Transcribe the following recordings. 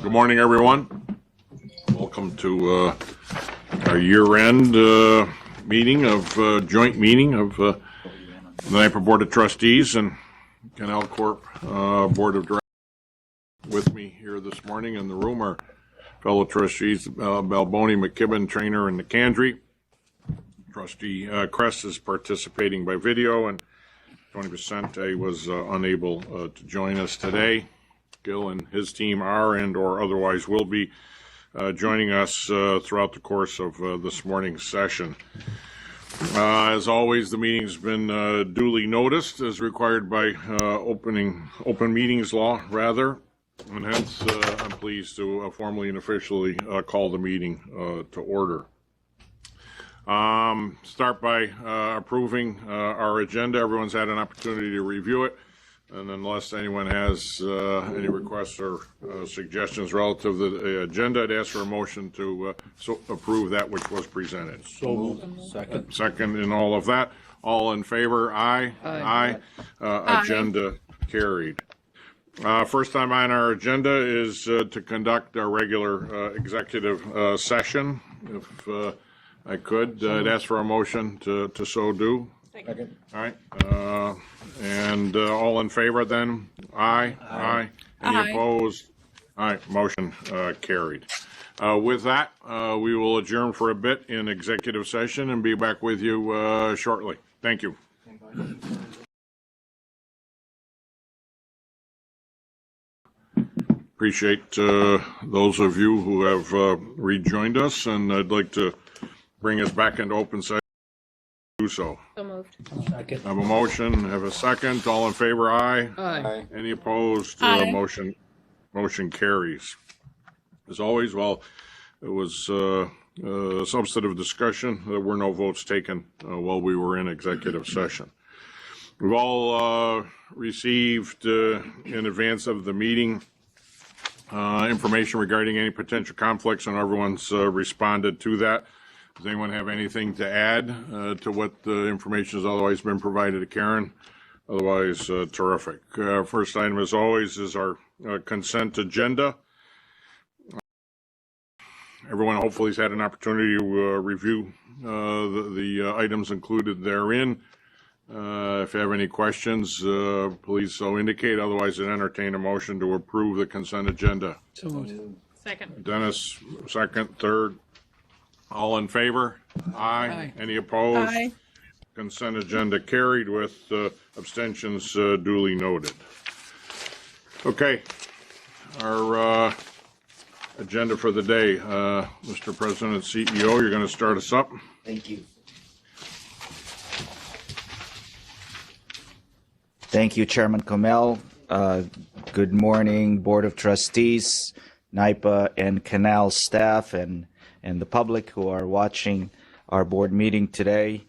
Good morning, everyone. Welcome to our year-end joint meeting of the NYPA Board of Trustees and Canal Corp Board of Directors. With me here this morning in the room are fellow trustees Balboni, McKibben, Trainer, and McAndry. Trustee Kress is participating by video, and Tony Vicente was unable to join us today. Gil and his team are and/or otherwise will be joining us throughout the course of this morning's session. As always, the meeting's been duly noticed as required by open meetings law, and hence I'm pleased to formally and officially call the meeting to order. Start by approving our agenda. Everyone's had an opportunity to review it. And unless anyone has any requests or suggestions relative to the agenda, I'd ask for a motion to approve that which was presented. So moved. Second in all of that. All in favor? Aye. Aye. Agenda carried. First time on our agenda is to conduct our regular executive session. If I could, I'd ask for a motion to so do. Second. All right, and all in favor then? Aye. Aye. Any opposed? All right, motion carried. With that, we will adjourn for a bit in executive session and be back with you shortly. Thank you. Appreciate those of you who have rejoined us, and I'd like to bring us back into open session. Do so. So moved. Second. Have a motion, have a second. All in favor? Aye. Aye. Any opposed? Aye. Motion carries. As always, while it was substantive discussion, there were no votes taken while we were in executive session. We've all received in advance of the meeting information regarding any potential conflicts, and everyone's responded to that. Does anyone have anything to add to what the information has otherwise been provided to Karen? Otherwise, terrific. First item, as always, is our consent agenda. Everyone hopefully has had an opportunity to review the items included therein. If you have any questions, please so indicate. Otherwise, I'd entertain a motion to approve the consent agenda. So moved. Second. Dennis, second, third. All in favor? Aye. Any opposed? Aye. Consent agenda carried with abstentions duly noted. Okay, our agenda for the day. Mr. President, CEO, you're going to start us up. Thank you. Thank you, Chairman Comel. Good morning, Board of Trustees, NYPA and Canal staff, and the public who are watching our board meeting today.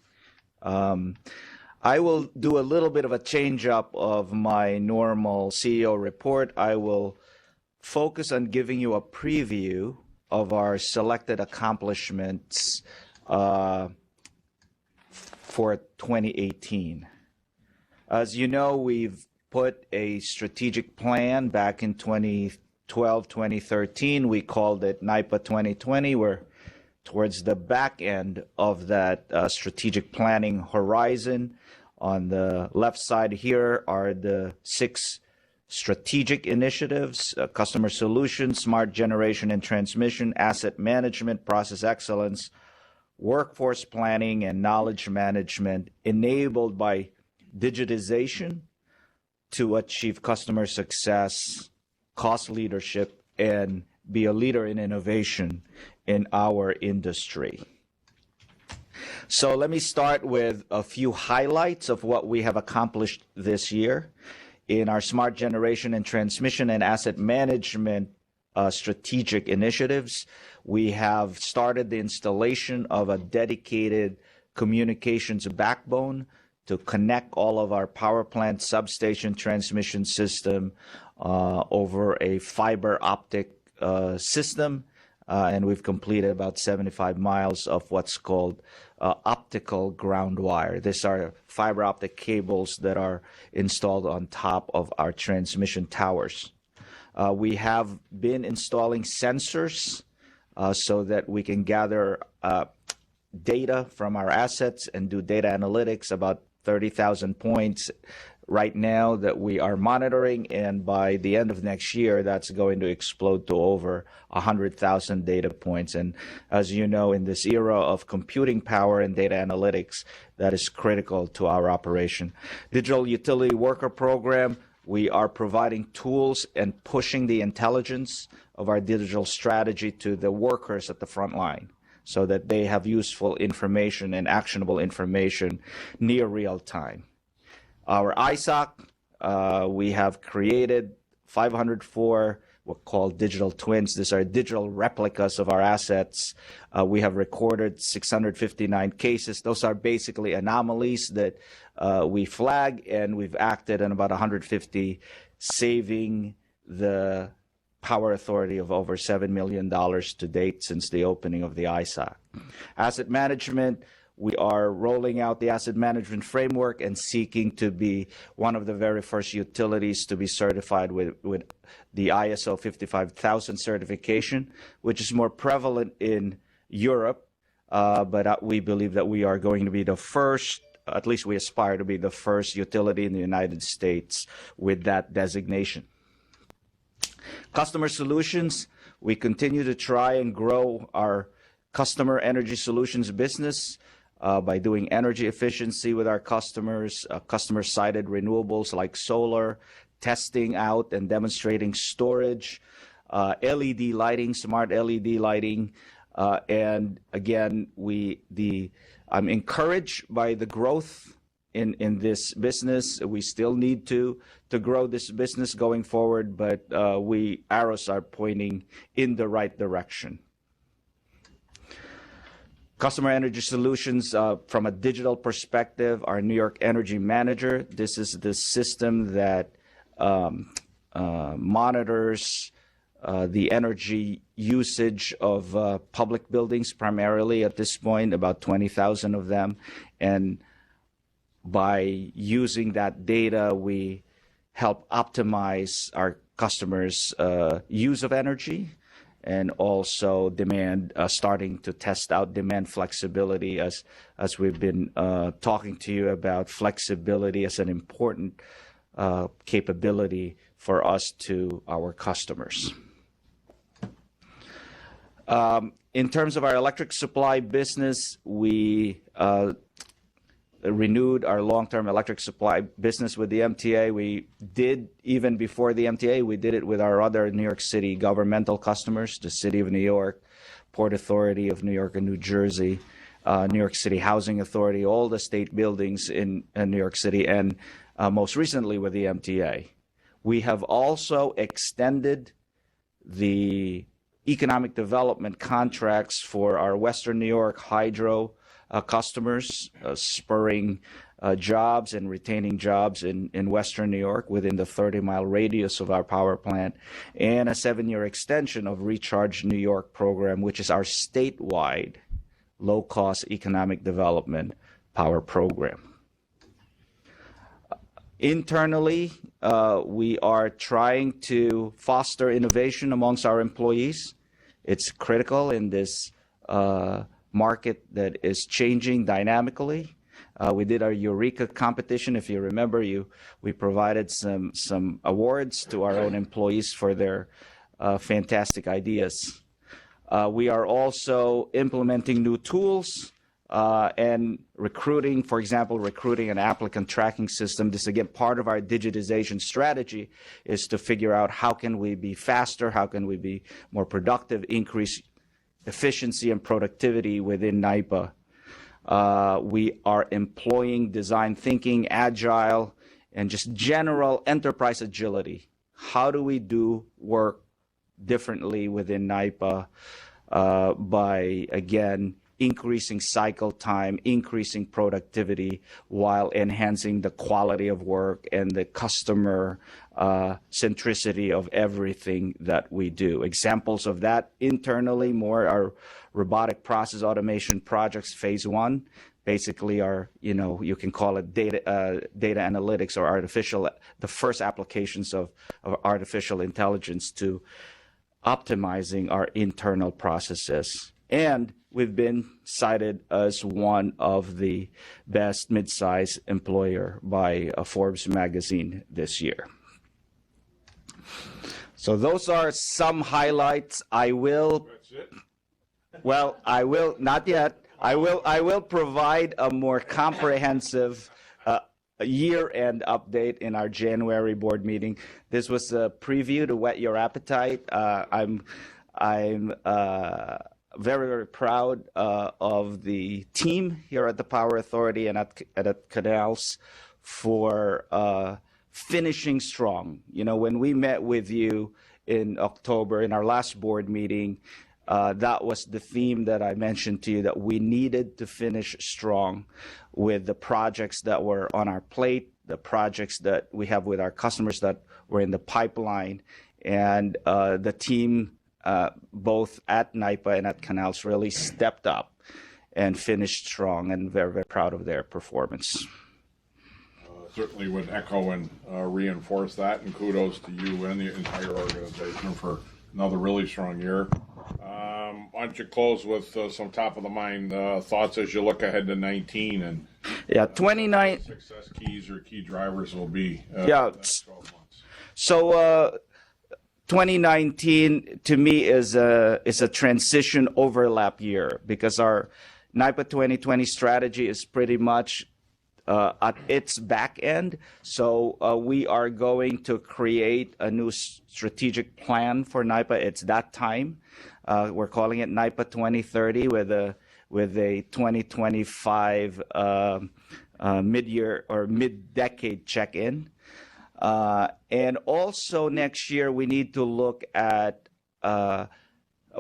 I will do a little bit of a change up of my normal CEO report. I will focus on giving you a preview of our selected accomplishments for 2018. As you know, we've put a strategic plan back in 2012, 2013. We called it NYPA 2020. We're towards the back end of that strategic planning horizon. On the left side here are the 6 strategic initiatives: customer solutions, smart generation and transmission, asset management, process excellence, workforce planning, and knowledge management, enabled by digitization to achieve customer success, cost leadership, and be a leader in innovation in our industry. So let me start with a few highlights of what we have accomplished this year. In our smart generation and transmission and asset management strategic initiatives, we have started the installation of a dedicated communications backbone to connect all of our power plant substation transmission system over a fiber optic system, and we've completed about 75 miles of what's called optical ground wire. These are fiber optic cables that are installed on top of our transmission towers. We have been installing sensors so that we can gather data from our assets and do data analytics, about 30,000 points right now that we are monitoring, and by the end of next year, that's going to explode to over 100,000 data points. And as you know, in this era of computing power and data analytics, that is critical to our operation. Digital Utility Worker Program, we are providing tools and pushing the intelligence of our digital strategy to the workers at the front line, so that they have useful information and actionable information near real time. Our ISOC, we have created 504 what called digital twins. These are digital replicas of our assets. We have recorded 659 cases. Those are basically anomalies that we flag, and we've acted on about 150, saving the Power Authority of over $7 million to date since the opening of the ISOC. Asset management, we are rolling out the asset management framework and seeking to be one of the very first utilities to be certified with the ISO 55000 certification, which is more prevalent in Europe, but we believe that we are going to be the first, at least we aspire to be the first utility in the United States with that designation. Customer solutions, we continue to try and grow our customer energy solutions business by doing energy efficiency with our customers, customer-sited renewables like solar, testing out and demonstrating storage, LED lighting, smart LED lighting, and again, I'm encouraged by the growth in this business. We still need to grow this business going forward, but arrows are pointing in the right direction. Customer Energy Solutions, from a digital perspective, our New York Energy Manager. This is the system that monitors the energy usage of public buildings, primarily at this point, about 20,000 of them. And by using that data, we help optimize our customers' use of energy, and also starting to test out demand flexibility, as we've been talking to you about flexibility as an important capability for us to our customers. In terms of our electric supply business, we renewed our long-term electric supply business with the MTA. We did, even before the MTA, we did it with our other New York City governmental customers, the City of New York, Port Authority of New York and New Jersey, New York City Housing Authority, all the state buildings in New York City, and most recently with the MTA. We have also extended the economic development contracts for our Western New York hydro customers, spurring jobs and retaining jobs in Western New York within the 30-mile radius of our power plant, and a 7-year extension of Recharge New York program, which is our statewide low-cost economic development power program. Internally, we are trying to foster innovation amongst our employees. It's critical in this market that is changing dynamically. We did our Eureka competition. If you remember, we provided some awards to our own employees for their fantastic ideas. We are also implementing new tools and recruiting, for example, recruiting an applicant tracking system. This, again, part of our digitization strategy is to figure out how can we be faster, how can we be more productive, increase efficiency and productivity within NYPA. We are employing design thinking, agile, and just general enterprise agility. How do we do work differently within NYPA by, again, increasing cycle time, increasing productivity, while enhancing the quality of work and the customer centricity of everything that we do. Examples of that internally more are robotic process automation projects, phase 1, basically our, you can call it data analytics or the first applications of artificial intelligence to optimizing our internal processes. And we've been cited as one of the best mid-size employer by Forbes magazine this year. So those are some highlights. That's it? Well, I will, not yet. I will provide a more comprehensive year-end update in our January board meeting. This was a preview to whet your appetite. I'm very, very proud of the team here at the Power Authority and at Canals for finishing strong. When we met with you in October in our last board meeting, that was the theme that I mentioned to you, that we needed to finish strong with the projects that were on our plate, the projects that we have with our customers that were in the pipeline, and the team both at NYPA and at Canals really stepped up and finished strong, and very, very proud of their performance. Certainly would echo and reinforce that, and kudos to you and the entire organization for another really strong year. Why don't you close with some top of the mind thoughts as you look ahead to 19 and 29 success keys or key drivers will be yeah. the next 12 months. So 2019 to me is a transition overlap year, because our NYPA 2020 strategy is pretty much at its back end. So we are going to create a new strategic plan for NYPA. It's that time. We're calling it NYPA 2030 with a 2025 mid-year or mid-decade check-in. And also next year we need to look at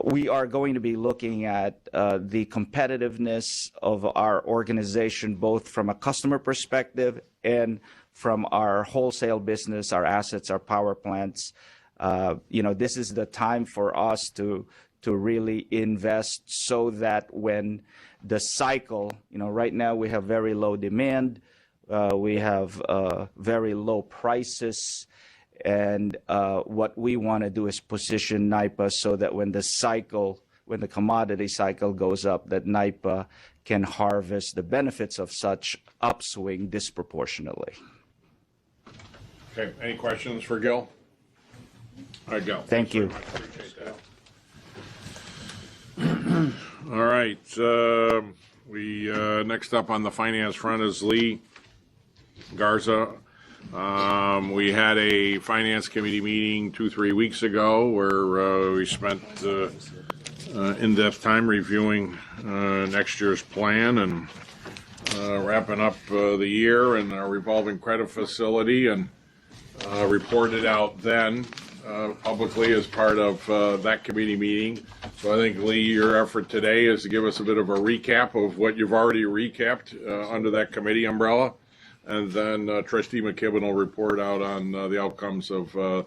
we are going to be looking at the competitiveness of our organization, both from a customer perspective and from our wholesale business, our assets, our power plants. This is the time for us to really invest so that when the cycle, right now we have very low demand, we have very low prices, and what we want to do is position NYPA so that when the commodity cycle goes up, that NYPA can harvest the benefits of such upswing disproportionately. Okay, any questions for Gil? All right, Gil. Thank you. Appreciate that. All right, we next up on the finance front is Lee Garza. We had a finance committee meeting 2-3 weeks ago where we spent in-depth time reviewing next year's plan and wrapping up the year and our revolving credit facility, and reported out then publicly as part of that committee meeting. So I think, Lee, your effort today is to give us a bit of a recap of what you've already recapped under that committee umbrella. And then Trustee McKibben will report out on the outcomes of the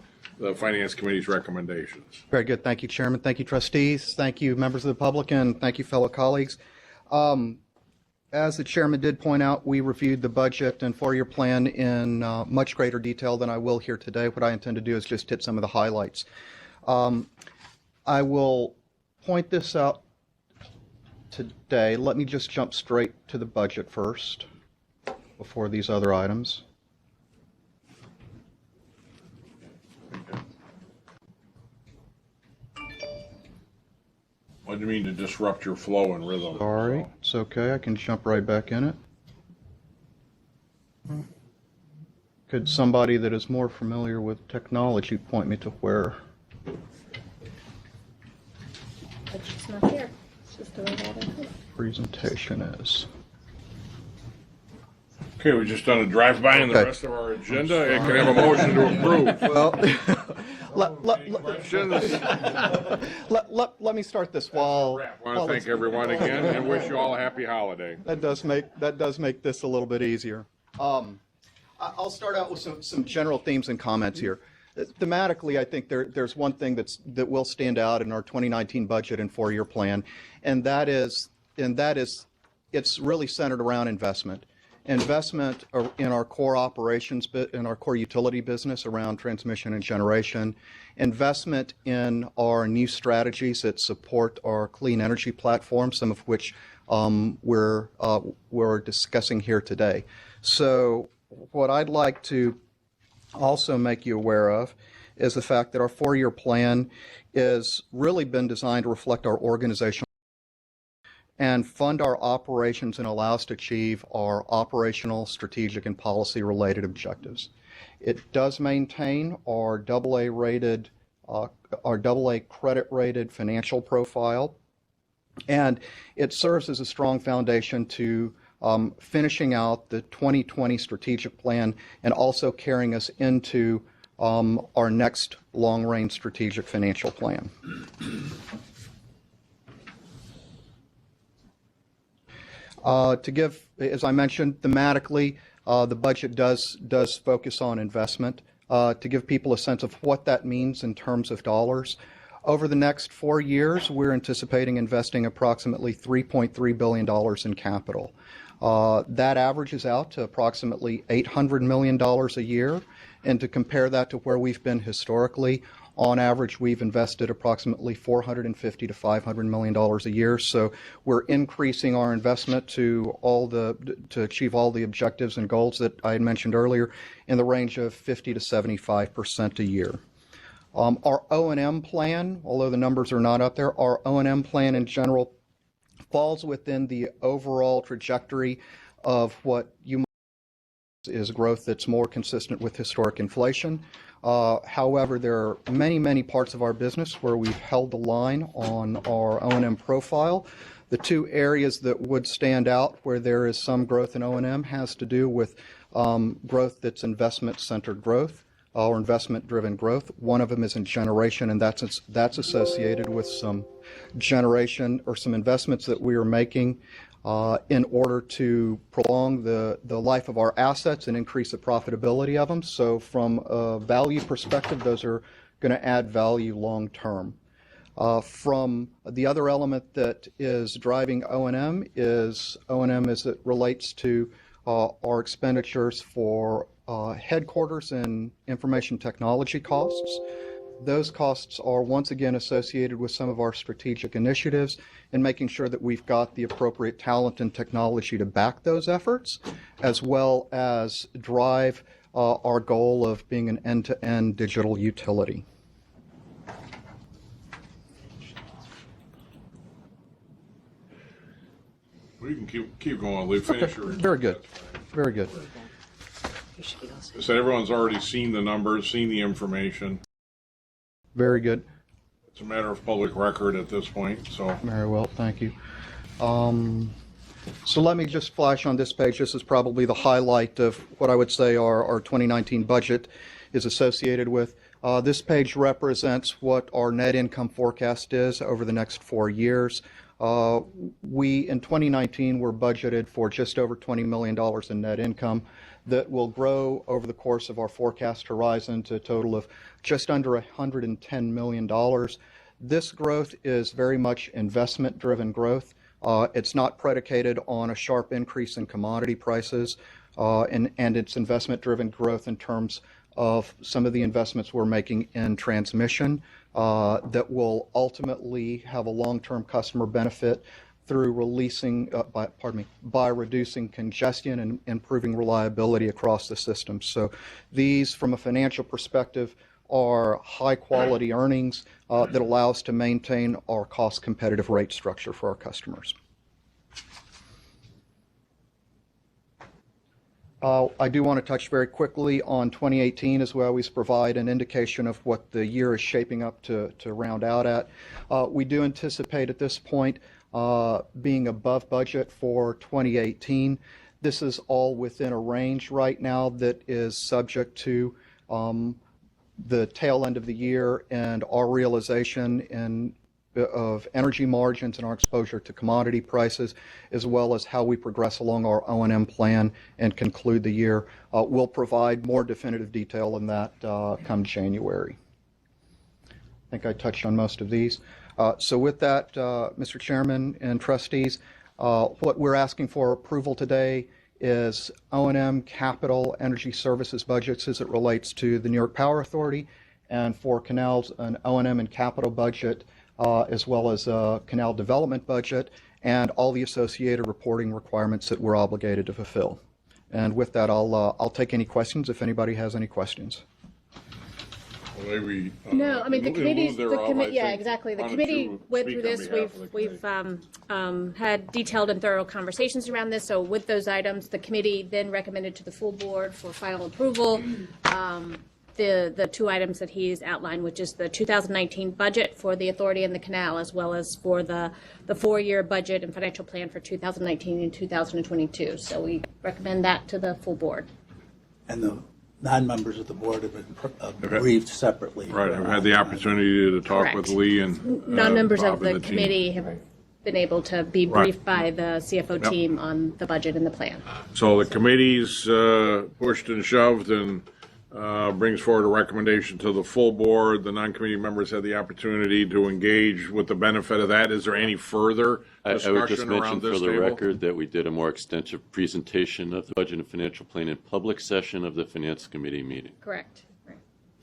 Finance Committee's recommendations. Very good. Thank you, Chairman. Thank you, trustees. Thank you, members of the public, and thank you, fellow colleagues. As the Chairman did point out, we reviewed the budget and four-year plan in much greater detail than I will here today. What I intend to do is just hit some of the highlights. I will point this out today. Let me just jump straight to the budget first before these other items. What do you mean to disrupt your flow and rhythm? Sorry, it's okay. I can jump right back in it. Could somebody that is more familiar with technology point me to where? But she's not here. It's just the way that is. Presentation is. Okay, we just done a drive-by in the Okay. rest of our agenda. It can have a motion to approve. Well, Questions? let me start this while. I want to thank everyone again and wish you all a happy holiday. That does make this a little bit easier. I'll start out with some general themes and comments here. Thematically, I think there's one thing that will stand out in our 2019 budget and four-year plan, and that is it's really centered around investment. Investment in our core operations, in our core utility business around transmission and generation. Investment in our new strategies that support our clean energy platform, some of which we're discussing here today. So what I'd like to also make you aware of is the fact that our 4-year plan is really been designed to reflect our organizational and fund our operations and allow us to achieve our operational, strategic, and policy-related objectives. It does maintain our AA credit-rated financial profile, and it serves as a strong foundation to finishing out the 2020 strategic plan and also carrying us into our next long-range strategic financial plan. To give, as I mentioned, thematically, the budget does focus on investment. To give people a sense of what that means in terms of dollars, over the next 4 years, we're anticipating investing approximately $3.3 billion in capital. That averages out to approximately $800 million a year. And to compare that to where we've been historically, on average, we've invested approximately $450 to $500 million a year. So we're increasing our investment to achieve all the objectives and goals that I had mentioned earlier in the range of 50 to 75% a year. Our O&M plan, although the numbers are not up there, our O&M plan in general falls within the overall trajectory of what you is growth that's more consistent with historic inflation. However, there are many parts of our business where we've held the line on our O&M profile. The two areas that would stand out where there is some growth in O&M has to do with growth that's investment-centered growth or investment-driven growth. One of them is in generation, and that's associated with some generation or some investments that we are making in order to prolong the life of our assets and increase the profitability of them. So from a value perspective, those are going to add value long term. From the other element that is driving O&M as it relates to our expenditures for headquarters and information technology costs. Those costs are once again associated with some of our strategic initiatives and making sure that we've got the appropriate talent and technology to back those efforts, as well as drive our goal of being an end-to-end digital utility. We can keep going, Lee. Finish your Very good. Very good. So everyone's already seen the numbers, seen the information. Very good. It's a matter of public record at this point, so. Very well, thank you. So let me just flash on this page. This is probably the highlight of what I would say our 2019 budget is associated with. This page represents what our net income forecast is over the next 4 years. We, in 2019, were budgeted for just over $20 million in net income that will grow over the course of our forecast horizon to a total of just under $110 million. This growth is very much investment-driven growth. It's not predicated on a sharp increase in commodity prices, and it's investment-driven growth in terms of some of the investments we're making in transmission that will ultimately have a long-term customer benefit through by reducing congestion and improving reliability across the system. So these, from a financial perspective, are high-quality earnings that allow us to maintain our cost-competitive rate structure for our customers. I do want to touch very quickly on 2018 as we always provide an indication of what the year is shaping up to round out at. We do anticipate at this point being above budget for 2018. This is all within a range right now that is subject to the tail end of the year and our realization of energy margins and our exposure to commodity prices, as well as how we progress along our O&M plan and conclude the year. We'll provide more definitive detail on that come January. I think I touched on most of these. So with that, Mr. Chairman and trustees, What we're asking for approval today is O&M capital energy services budgets as it relates to the New York Power Authority, and for canals, an O&M and capital budget, as well as a canal development budget, and all the associated reporting requirements that we're obligated to fulfill. And with that, I'll take any questions if anybody has any questions. Well, maybe, No, I mean, the in lieu committees, thereof, I yeah, think, exactly. The why don't committee you went speak through on this. behalf of the We've had detailed and thorough conversations around this. So with those items, the committee then recommended to the full board for final approval the two items that he's outlined, which is the 2019 budget for the authority and the canal, as well as for the 4-year budget and financial plan for 2019 and 2022. So we recommend that to the full board. And the non-members of the board have been briefed separately. Right, I've had the opportunity to talk with Correct. Lee and Non-members Bob of the and team. committee have been able to be Right. briefed by the CFO team on the budget and the plan. So the committee's pushed and shoved and brings forward a recommendation to the full board. The non-committee members had the opportunity to engage with the benefit of that. Is there any further I would just discussion mention around for this the table? record that we did a more extensive presentation of the budget and financial plan in public session of the Finance Committee meeting. Correct. Right.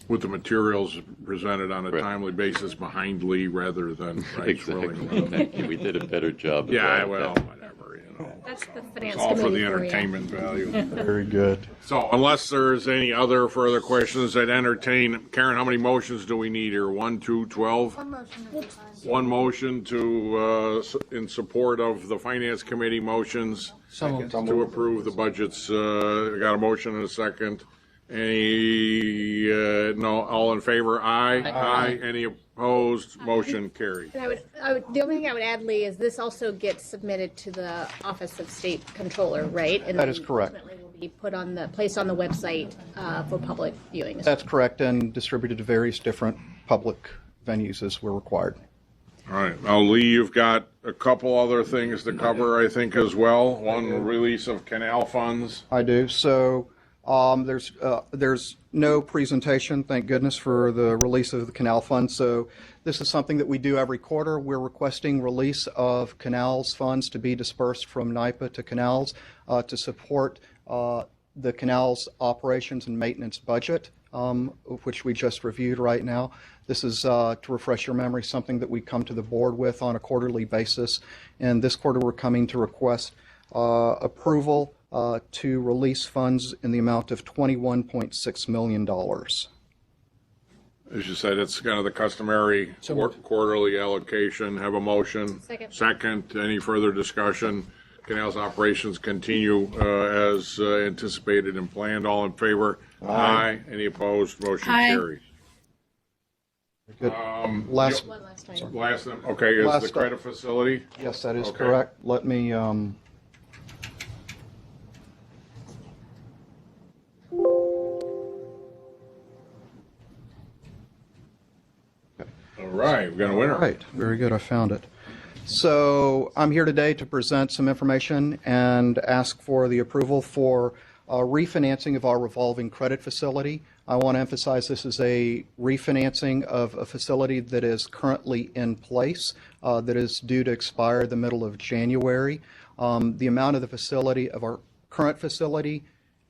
With the materials presented on a Right. timely basis behind Lee rather than right, swirling around. Thank you. We did a better job of Yeah, that. well, whatever, you know. That's the finance It's all for committee the for you. entertainment value. Very good. So unless there's any other further questions, I'd entertain, Karen, how many motions do we need here? 1, 2, 12? One motion at a time. One motion to, in support of the Finance Committee motions to approve the budgets. I got a motion and a second. Any, no, all in favor? Aye. Aye. Any opposed? Motion carried. And the only thing I would add, Lee, is this also gets submitted to the Office of State Controller, right? And That is then correct. ultimately will be placed on the website for public viewing. That's correct, and distributed to various different public venues as we're required. All right. Now, Lee, you've got a couple other things to cover, I think, as well. One, release of canal funds. I do. So there's no presentation, thank goodness, for the release of the canal fund. So this is something that we do every quarter. We're requesting release of canals funds to be dispersed from NYPA to canals to support the canals operations and maintenance budget, which we just reviewed right now. This is, to refresh your memory, something that we come to the board with on a quarterly basis. And this quarter, we're coming to request approval to release funds in the amount of $21.6 million. As you said, it's kind of the customary quarterly allocation. Have a motion. Second. Second. Any further discussion? Canals operations continue as anticipated and planned. All in favor? Aye. Any opposed? Motion carries. Good. Last, One last time. Last, okay, is the Last up. credit facility? yes, that is Okay. correct. Let me, All right, we've got a winner. right, very good, I found it. So I'm here today to present some information and ask for the approval for refinancing of our revolving credit facility. I want to emphasize this is a refinancing of a facility that is currently in place, that is due to expire the middle of January. The amount of the facility, of our current facility,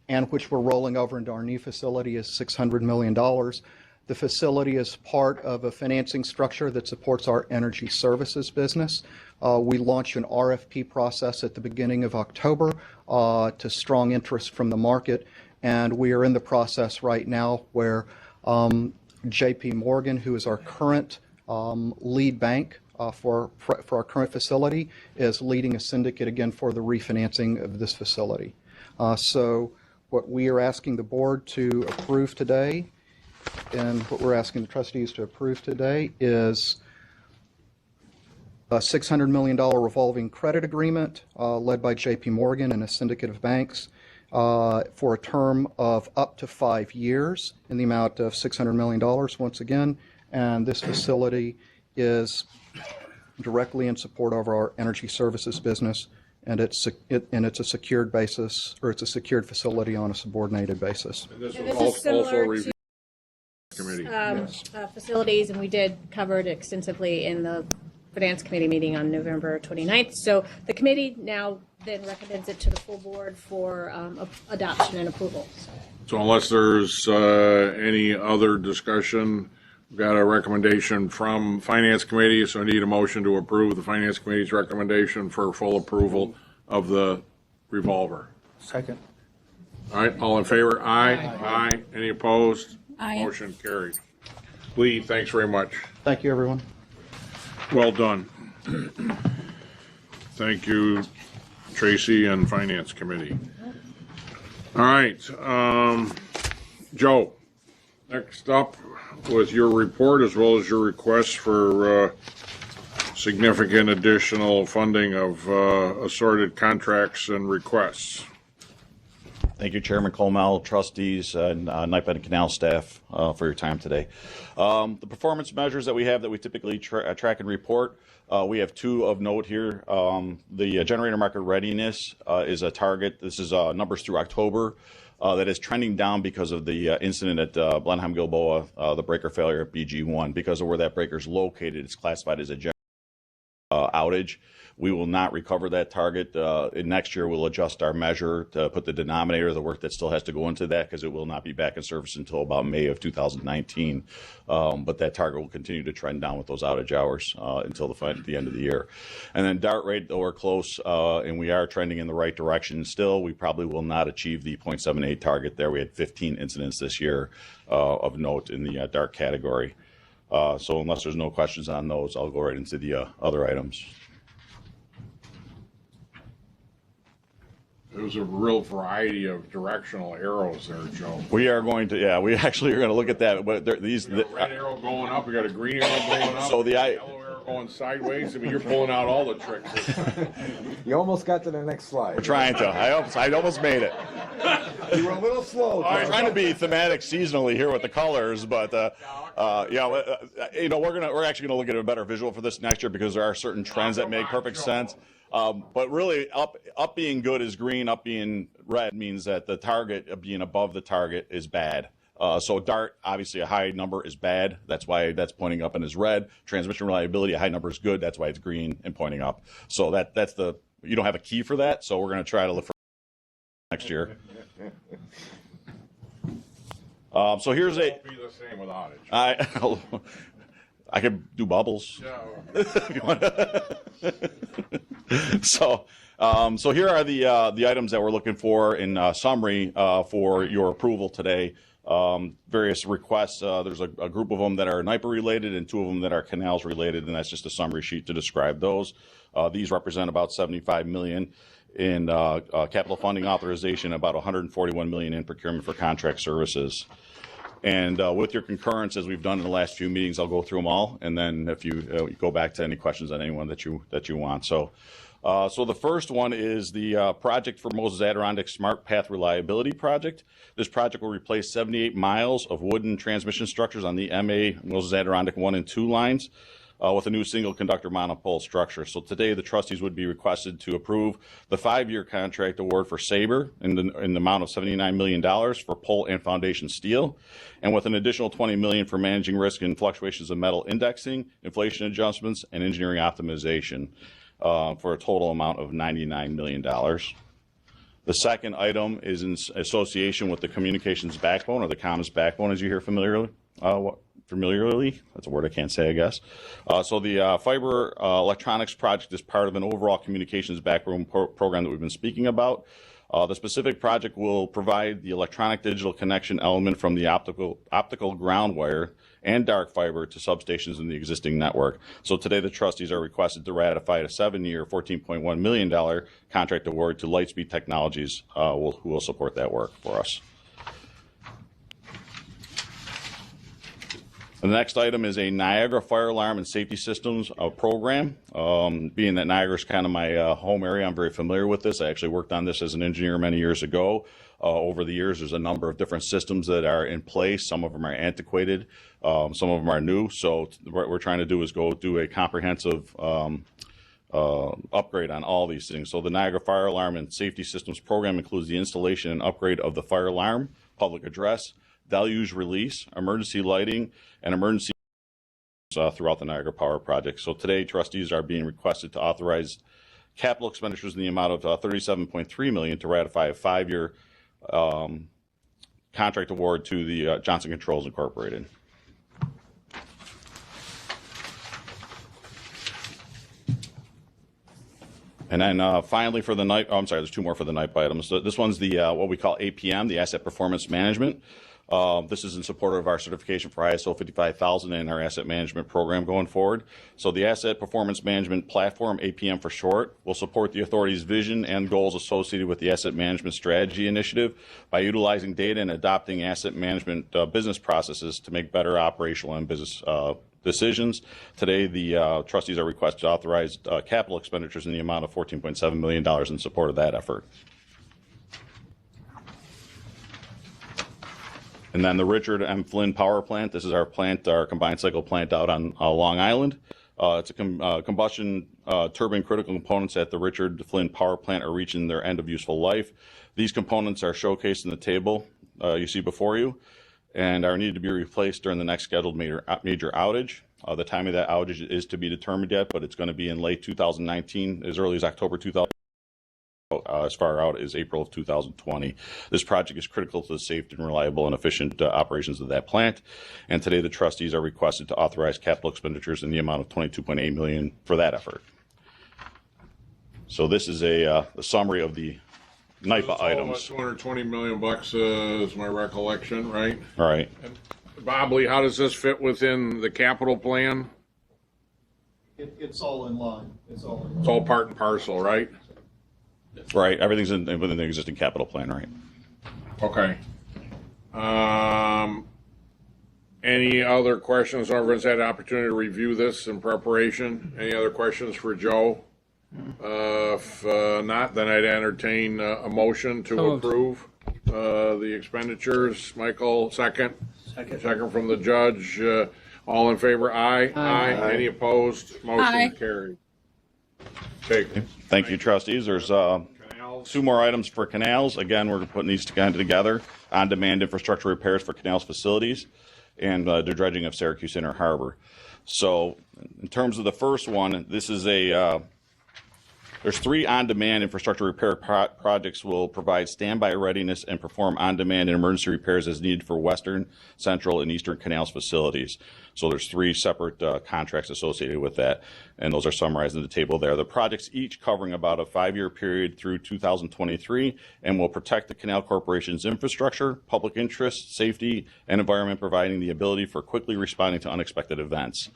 and which we're rolling over into our new facility, is $600 million. The facility is part of a financing structure that supports our energy services business. We launched an RFP process at the beginning of October to strong interest from the market, and we are in the process right now where JP Morgan, who is our current lead bank for our current facility, is leading a syndicate again for the refinancing of this facility. So what we are asking the board to approve today, and what we're asking the trustees to approve today, is a $600 million revolving credit agreement led by JP Morgan and a syndicate of banks for a term of up to 5 years in the amount of $600 million once again. And this facility is directly in support of our energy services business, and it's a secured basis, or it's a secured facility on a subordinated basis. And this And was this is also similar reviewed committee. facilities, and we did cover it extensively in the Finance Committee meeting on November 29th. So the committee now then recommends it to the full board for adoption and approval. So unless there's any other discussion, we've got a recommendation from Finance Committee, so I need a motion to approve the Finance Committee's recommendation for full approval of the revolver. Second. All right, all in favor? Aye. Aye. Any opposed? Aye. Motion carried. Lee, thanks very much. Thank you, everyone. Well done. Thank you, Tracy and Finance Committee. All right, Joe, next up with your report as well as your request for significant additional funding of assorted contracts and requests. Thank you, Chairman Colmel, trustees, and Knight and Canal staff for your time today. The performance measures that we have that we typically track and report, we have two of note here. The generator market readiness is a target. This is numbers through October that is trending down because of the incident at Blenheim-Gilboa, the breaker failure at BG1. Because of where that breaker is located, it's classified as a outage. We will not recover that target. Next year, we'll adjust our measure to put the denominator of the work that still has to go into that because it will not be back in service until about May of 2019. But that target will continue to trend down with those outage hours until the end of the year. And then DART rate, though we're close and we are trending in the right direction still, we probably will not achieve the 0.78 target there. We had 15 incidents this year of note in the DART category. So unless there's no questions on those, I'll go right into the other items. There's a real variety of directional arrows there, Joe. We are going to, yeah, we actually are going to look at that. But these, We got a red arrow going up, we got a green arrow going up, So the yellow arrow going sideways. I mean, you're pulling out all the tricks. You almost got to the next slide. we're trying to. I almost made it. You were a little slow. I'm Joe. trying to be thematic seasonally here with the colors, but we're actually going to look at a better visual for this next year because there are certain trends that make perfect sense. But really, up being good is green, up being red means that the target of being above the target is bad. So DART, obviously a high number is bad. That's why that's pointing up and is red. Transmission reliability, a high number is good. That's why it's green and pointing up. So that's you don't have a key for that. So we're going to try to look for next year. So here's It won't be the same with outage. I could do bubbles. So here are the items that we're looking for in summary for your approval today. Various requests. There's a group of them that are NYPA related and two of them that are canals related, and that's just a summary sheet to describe those. These represent about $75 million in capital funding authorization, about $141 million in procurement for contract services. And with your concurrence, as we've done in the last few meetings, I'll go through them all, and then if you go back to any questions on anyone that you want. So the first one is the project for Moses Adirondack Smart Path Reliability Project. This project will replace 78 miles of wooden transmission structures on the MA Moses Adirondack 1 and 2 lines with a new single conductor monopole structure. So today the trustees would be requested to approve the 5-year contract award for Sabre in the amount of $79 million for pole and foundation steel, and with an additional $20 million for managing risk and fluctuations of metal indexing, inflation adjustments, and engineering optimization for a total amount of $99 million. The second item is in association with the communications backbone, or the comms backbone, as you hear familiarly. That's a word I can't say, I guess. So the fiber electronics project is part of an overall communications backbone program that we've been speaking about. The specific project will provide the electronic digital connection element from the optical ground wire and dark fiber to substations in the existing network. So today the trustees are requested to ratify a 7-year, $14.1 million contract award to Lightspeed Technologies, who will support that work for us. The next item is a Niagara Fire Alarm and Safety Systems program. Being that Niagara is kind of my home area, I'm very familiar with this. I actually worked on this as an engineer many years ago. Over the years, there's a number of different systems that are in place. Some of them are antiquated, some of them are new. So what we're trying to do is go do a comprehensive upgrade on all these things. So the Niagara Fire Alarm and Safety Systems program includes the installation and upgrade of the fire alarm, public address, deluge release, emergency lighting, and emergency throughout the Niagara Power project. So today, trustees are being requested to authorize capital expenditures in the amount of $37.3 million to ratify a 5-year contract award to the Johnson Controls Incorporated. And then finally for the night, oh, I'm sorry, there's 2 more for the night items. So this one's the what we call APM, the Asset Performance Management. This is in support of our certification for ISO 55000 and our asset management program going forward. So the Asset Performance Management Platform, APM for short, will support the authority's vision and goals associated with the Asset Management Strategy Initiative by utilizing data and adopting asset management business processes to make better operational and business decisions. Today, the trustees are requested to authorize capital expenditures in the amount of $14.7 million in support of that effort. And then the Richard M. Flynn Power Plant. This is our plant, our combined cycle plant out on Long Island. It's a combustion turbine critical components at the Richard Flynn Power Plant are reaching their end of useful life. These components are showcased in the table you see before you and are needed to be replaced during the next scheduled major outage. The timing of that outage is to be determined yet, but it's going to be in late 2019, as early as October 2000. As far out as April of 2020. This project is critical to the safe and reliable and efficient operations of that plant. And today the trustees are requested to authorize capital expenditures in the amount of $22.8 million for that effort. So this is a summary of the NYPA items. $220 million is my recollection, right? All right. Bob Lee, how does this fit within the capital plan? It's all in line. It's all It's all part and parcel, right? Right. Everything's within the existing capital plan, right? Okay. Any other questions? Everyone's had an opportunity to review this in preparation. Any other questions for Joe? If not, then I'd entertain a motion to approve the expenditures. Michael, second. Second from the judge. All in favor? Aye. Aye. Any opposed? Motion carried. Okay. Thank you, trustees. There's 2 more items for canals. Again, we're putting these together. On-demand infrastructure repairs for canals facilities and the dredging of Syracuse Inner Harbor. So in terms of the first one, this is there's 3 on-demand infrastructure repair projects will provide standby readiness and perform on-demand and emergency repairs as needed for Western, Central, and Eastern Canals facilities. So there's 3 separate contracts associated with that, and those are summarized in the table there. The projects each covering about a 5-year period through 2023 and will protect the Canal Corporation's infrastructure, public interest, safety, and environment, providing the ability for quickly responding to unexpected events.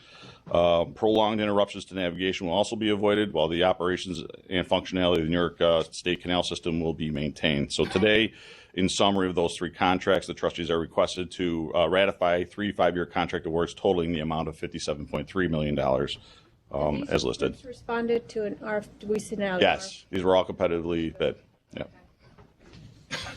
Prolonged interruptions to navigation will also be avoided, while the operations and functionality of the New York State Canal System will be maintained. So today, in summary of those 3 contracts, the trustees are requested to ratify 3 5-year contract awards totaling the amount of $57.3 million as listed. Responded to an RF, do we see now? Yes, these were all competitively bid. Yeah.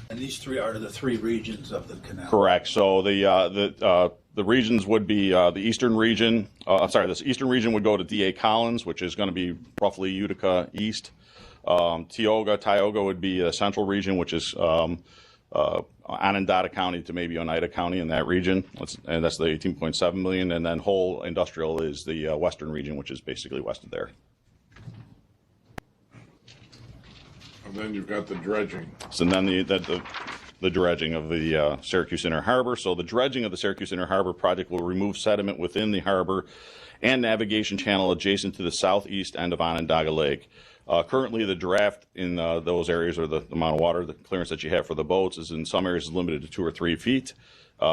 And these 3 are the 3 regions of the canal. Correct. So the regions would be the eastern region. This eastern region would go to D.A. Collins, which is going to be roughly Utica East. Tioga would be a central region, which is Onondaga County to maybe Oneida County in that region. And that's the $18.7 million. And then whole industrial is the western region, which is basically west of there. And then you've got the dredging. So then the dredging of the Syracuse Inner Harbor. So the dredging of the Syracuse Inner Harbor project will remove sediment within the harbor and navigation channel adjacent to the southeast end of Onondaga Lake. Currently, the draft in those areas, or the amount of water, the clearance that you have for the boats, is in some areas limited to 2 or 3 feet,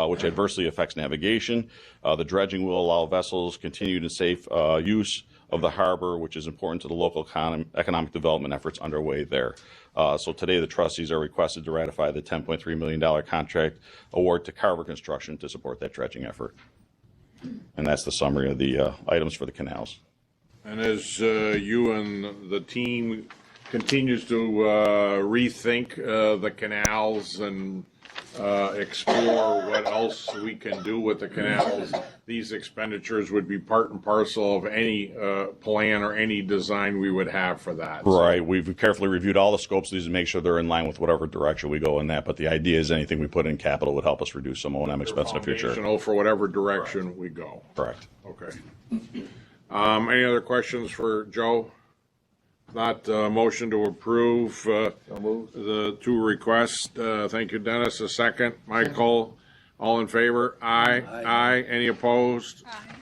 which adversely affects navigation. The dredging will allow vessels continued and safe use of the harbor, which is important to the local economic development efforts underway there. So today, the trustees are requested to ratify the $10.3 million contract award to Carver Construction to support that dredging effort. And that's the summary of the items for the canals. And as you and the team continues to rethink the canals and explore what else we can do with the canals. These expenditures would be part and parcel of any plan or any design we would have for that. So, Right. We've carefully reviewed all the scopes of these to make sure they're in line with whatever direction we go in that. But the idea is anything we put in capital would help us reduce some O&M expense in the future. foundational for whatever direction we go. Correct. Okay. Any other questions for Joe? Not motion to approve the two requests. Thank you, Dennis. A second. Michael, all in favor? Aye. Aye. Any opposed? Aye.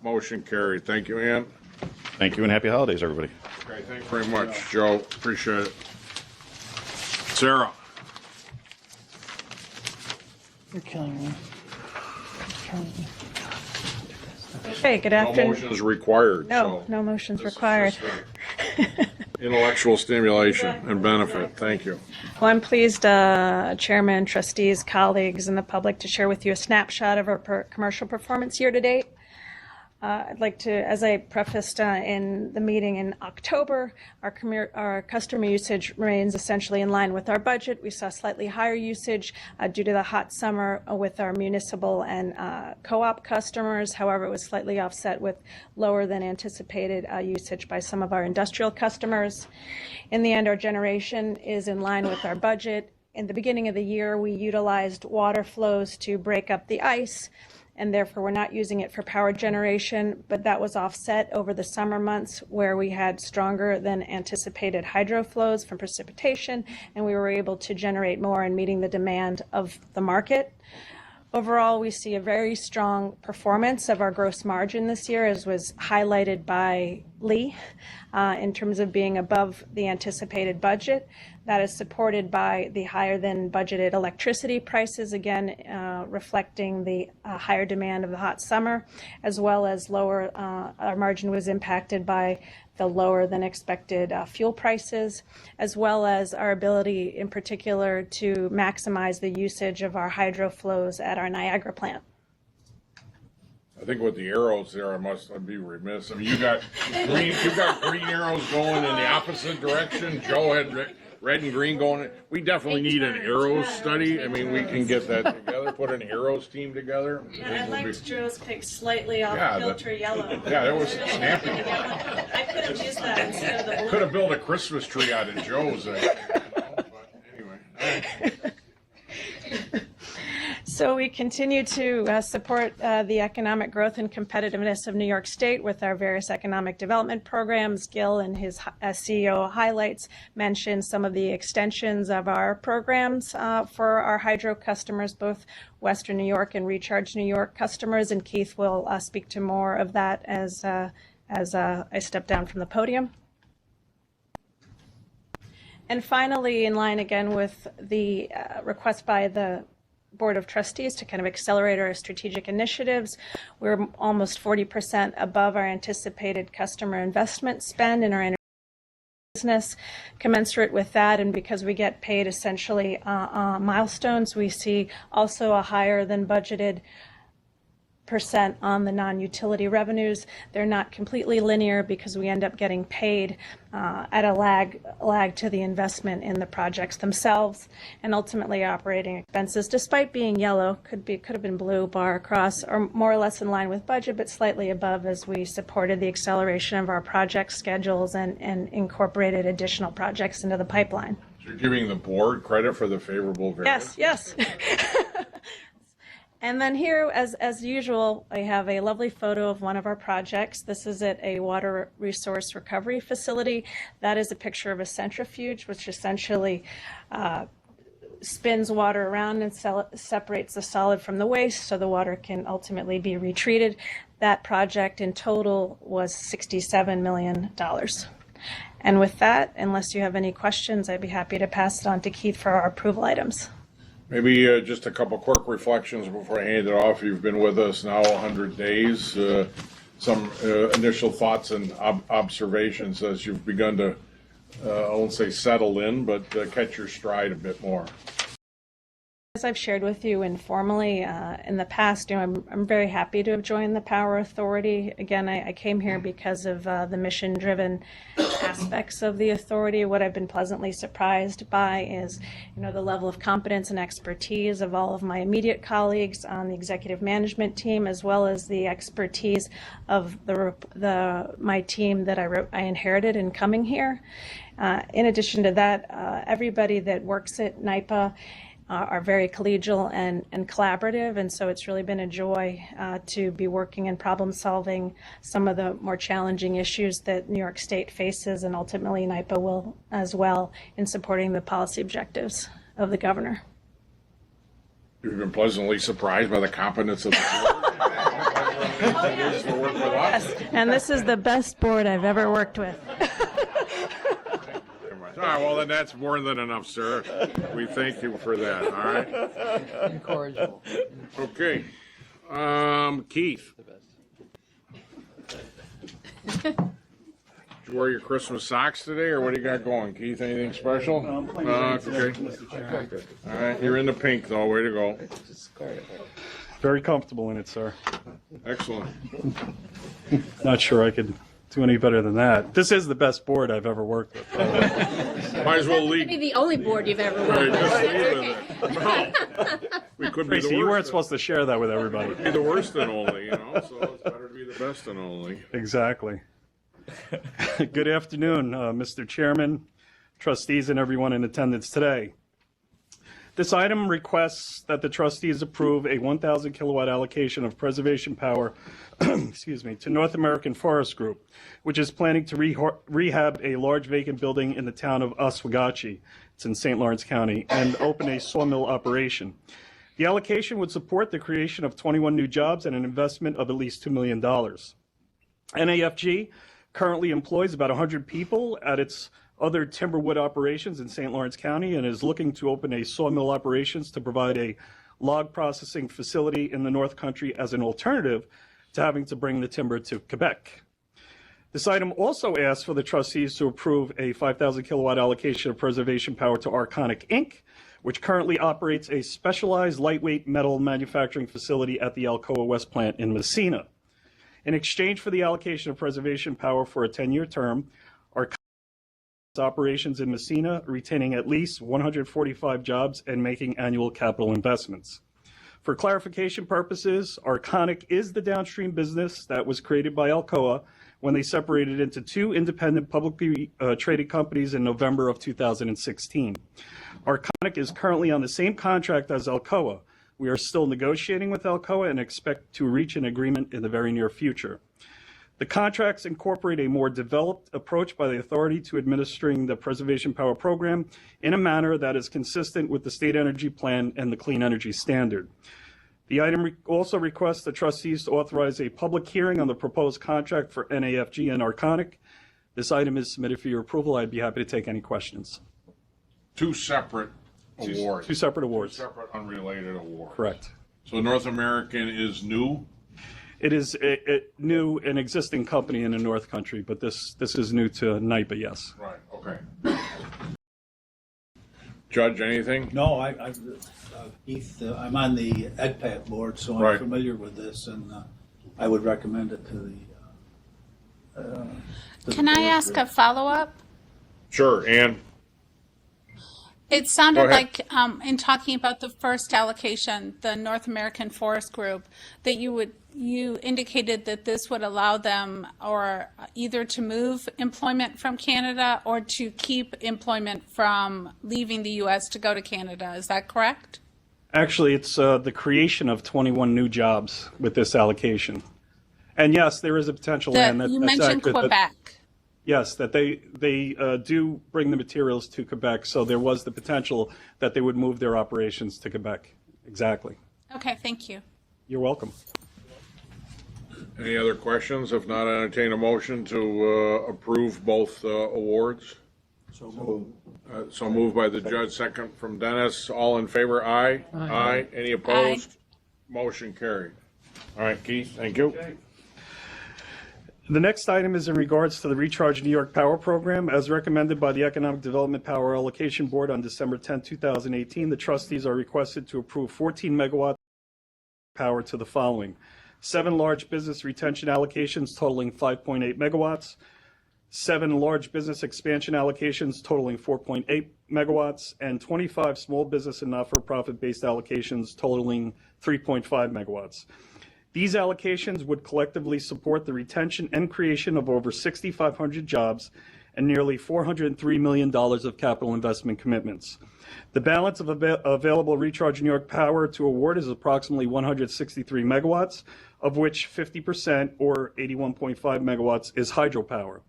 Motion carried. Thank you, Ann. Thank you and happy holidays, everybody. Okay, thanks very much, Joe. Appreciate it. Sarah? You're killing me. Okay, good No afternoon. motion is required. No, so no motions this is required. just intellectual stimulation and benefit. Thank you. Well, I'm pleased, Chairman, trustees, colleagues, and the public to share with you a snapshot of our commercial performance year to date. I'd like to, as I prefaced in the meeting in October, our customer usage remains essentially in line with our budget. We saw slightly higher usage due to the hot summer with our municipal and co-op customers. However, it was slightly offset with lower than anticipated usage by some of our industrial customers. In the end, our generation is in line with our budget. In the beginning of the year, we utilized water flows to break up the ice, and therefore we're not using it for power generation, but that was offset over the summer months where we had stronger than anticipated hydro flows from precipitation, and we were able to generate more in meeting the demand of the market. Overall, we see a very strong performance of our gross margin this year, as was highlighted by Lee, in terms of being above the anticipated budget. That is supported by the higher than budgeted electricity prices, again, reflecting the higher demand of the hot summer, as well as lower, our margin was impacted by the lower than expected fuel prices, as well as our ability in particular to maximize the usage of our hydro flows at our Niagara plant. I think with the arrows there, I'd be remiss. I mean, you got green arrows going in the opposite direction. Joe had red and green going. We definitely need an arrows study. I mean, we can get that together, put an arrows team together. I liked Joe's pick slightly off kilter yellow. Yeah, that was snappy. I could have used that instead of the blue. Could have built a Christmas tree out of Joe's. But anyway. So we continue to support the economic growth and competitiveness of New York State with our various economic development programs. Gil, in his CEO highlights, mentioned some of the extensions of our programs for our hydro customers, both Western New York and Recharge New York customers. And Keith will speak to more of that as I step down from the podium. And finally, in line again with the request by the Board of Trustees to kind of accelerate our strategic initiatives, we're almost 40% above our anticipated customer investment spend in our energy business. Commensurate with that, and because we get paid essentially milestones, we see also a higher than budgeted percent on the non-utility revenues. They're not completely linear because we end up getting paid at a lag to the investment in the projects themselves, and ultimately operating expenses, despite being yellow, could have been blue bar across, or more or less in line with budget, but slightly above as we supported the acceleration of our project schedules and incorporated additional projects into the pipeline. So you're giving the board credit for the favorable variance? Yes. And then here, as usual, I have a lovely photo of one of our projects. This is at a water resource recovery facility. That is a picture of a centrifuge, which essentially spins water around and separates the solid from the waste, so the water can ultimately be retreated. That project in total was $67 million. And with that, unless you have any questions, I'd be happy to pass it on to Keith for our approval items. Maybe just a couple quick reflections before I hand it off. You've been with us now 100 days. Some initial thoughts and observations as you've begun to, I won't say settle in, but catch your stride a bit more. As I've shared with you informally in the past, I'm very happy to have joined the Power Authority. Again, I came here because of the mission-driven aspects of the authority. What I've been pleasantly surprised by is, the level of competence and expertise of all of my immediate colleagues on the executive management team, as well as the expertise of my team that I inherited in coming here. In addition to that, everybody that works at NYPA are very collegial and collaborative, and so it's really been a joy to be working and problem solving some of the more challenging issues that New York State faces, and ultimately NYPA will as well, in supporting the policy objectives of the governor. You've been pleasantly surprised by the competence of the board. It is to work with us. And this is the best board I've ever worked with. All right, well, then that's more than enough, sir. We thank you for that, all right? Incorrigible. Okay. Keith. Did you wear your Christmas socks today, or what do you got going? Keith, anything special? Okay. All right, you're in the pink, though. Way to go. Very comfortable in it, sir. Excellent. Not sure I could do any better than that. This is the best board I've ever worked with. Might as well Be leave. the only board you've ever worked Right, just with. leave it. No. We could be Tracy, the you weren't worst. supposed to share that with everybody. Be the worst and only, so it's better to be the best and only. Exactly. Good afternoon, Mr. Chairman, trustees, and everyone in attendance today. This item requests that the trustees approve a 1,000 kilowatt allocation of preservation power to North American Forest Group, which is planning to rehab a large vacant building in the town of Oswegatchie. It's in St. Lawrence County, and open a sawmill operation. The allocation would support the creation of 21 new jobs and an investment of at least $2 million. NAFG currently employs about 100 people at its other timberwood operations in St. Lawrence County, and is looking to open a sawmill operations to provide a log processing facility in the North Country as an alternative to having to bring the timber to Quebec. This item also asks for the trustees to approve a 5,000 kilowatt allocation of preservation power to Arconic Inc., which currently operates a specialized lightweight metal manufacturing facility at the Alcoa West plant in Messina. In exchange for the allocation of preservation power for a 10-year term, Arconic operations in Messina, retaining at least 145 jobs and making annual capital investments. For clarification purposes, Arconic is the downstream business that was created by Alcoa when they separated into two independent publicly traded companies in November of 2016. Arconic is currently on the same contract as Alcoa. We are still negotiating with Alcoa and expect to reach an agreement in the very near future. The contracts incorporate a more developed approach by the authority to administering the Preservation Power Program in a manner that is consistent with the State Energy Plan and the Clean Energy Standard. The item also requests the trustees to authorize a public hearing on the proposed contract for NAFG and Arconic. This item is submitted for your approval. I'd be happy to take any questions. Two separate awards. Two separate awards. Two separate unrelated awards. Correct. So North American is new? It is a new and existing company in the North Country, but this is new to NYPA, yes. Right, okay. Judge, anything? No, Keith, I'm on the EDPAT board, so I'm Right. familiar with this, and I would recommend it to the. Can I ask a follow-up? Sure, Ann? It sounded Go ahead. like, in talking about the first allocation, the North American Forest Group, that you indicated that this would allow them or either to move employment from Canada or to keep employment from leaving the U.S. to go to Canada. Is that correct? Actually, it's the creation of 21 new jobs with this allocation. And yes, there is a potential land You that's mentioned accurate, Quebec. yes, that they do bring the materials to Quebec, so there was the potential that they would move their operations to Quebec. Exactly. Okay, thank you. You're welcome. Any other questions? If not, I entertain a motion to approve both awards. So moved. So moved by the judge, second from Dennis. All in favor, aye? Aye. Any opposed? Motion carried. All right, Keith, thank you. The next item is in regards to the Recharge New York Power Program. As recommended by the Economic Development Power Allocation Board on December 10, 2018, the trustees are requested to approve 14 megawatts of power to the following: 7 large business retention allocations totaling 5.8 megawatts, 7 large business expansion allocations totaling 4.8 megawatts, and 25 small business and not-for-profit based allocations totaling 3.5 megawatts. These allocations would collectively support the retention and creation of over 6,500 jobs and nearly $403 million of capital investment commitments. The balance of available Recharge New York power to award is approximately 163 megawatts, of which 50% or 81.5 megawatts is hydropower.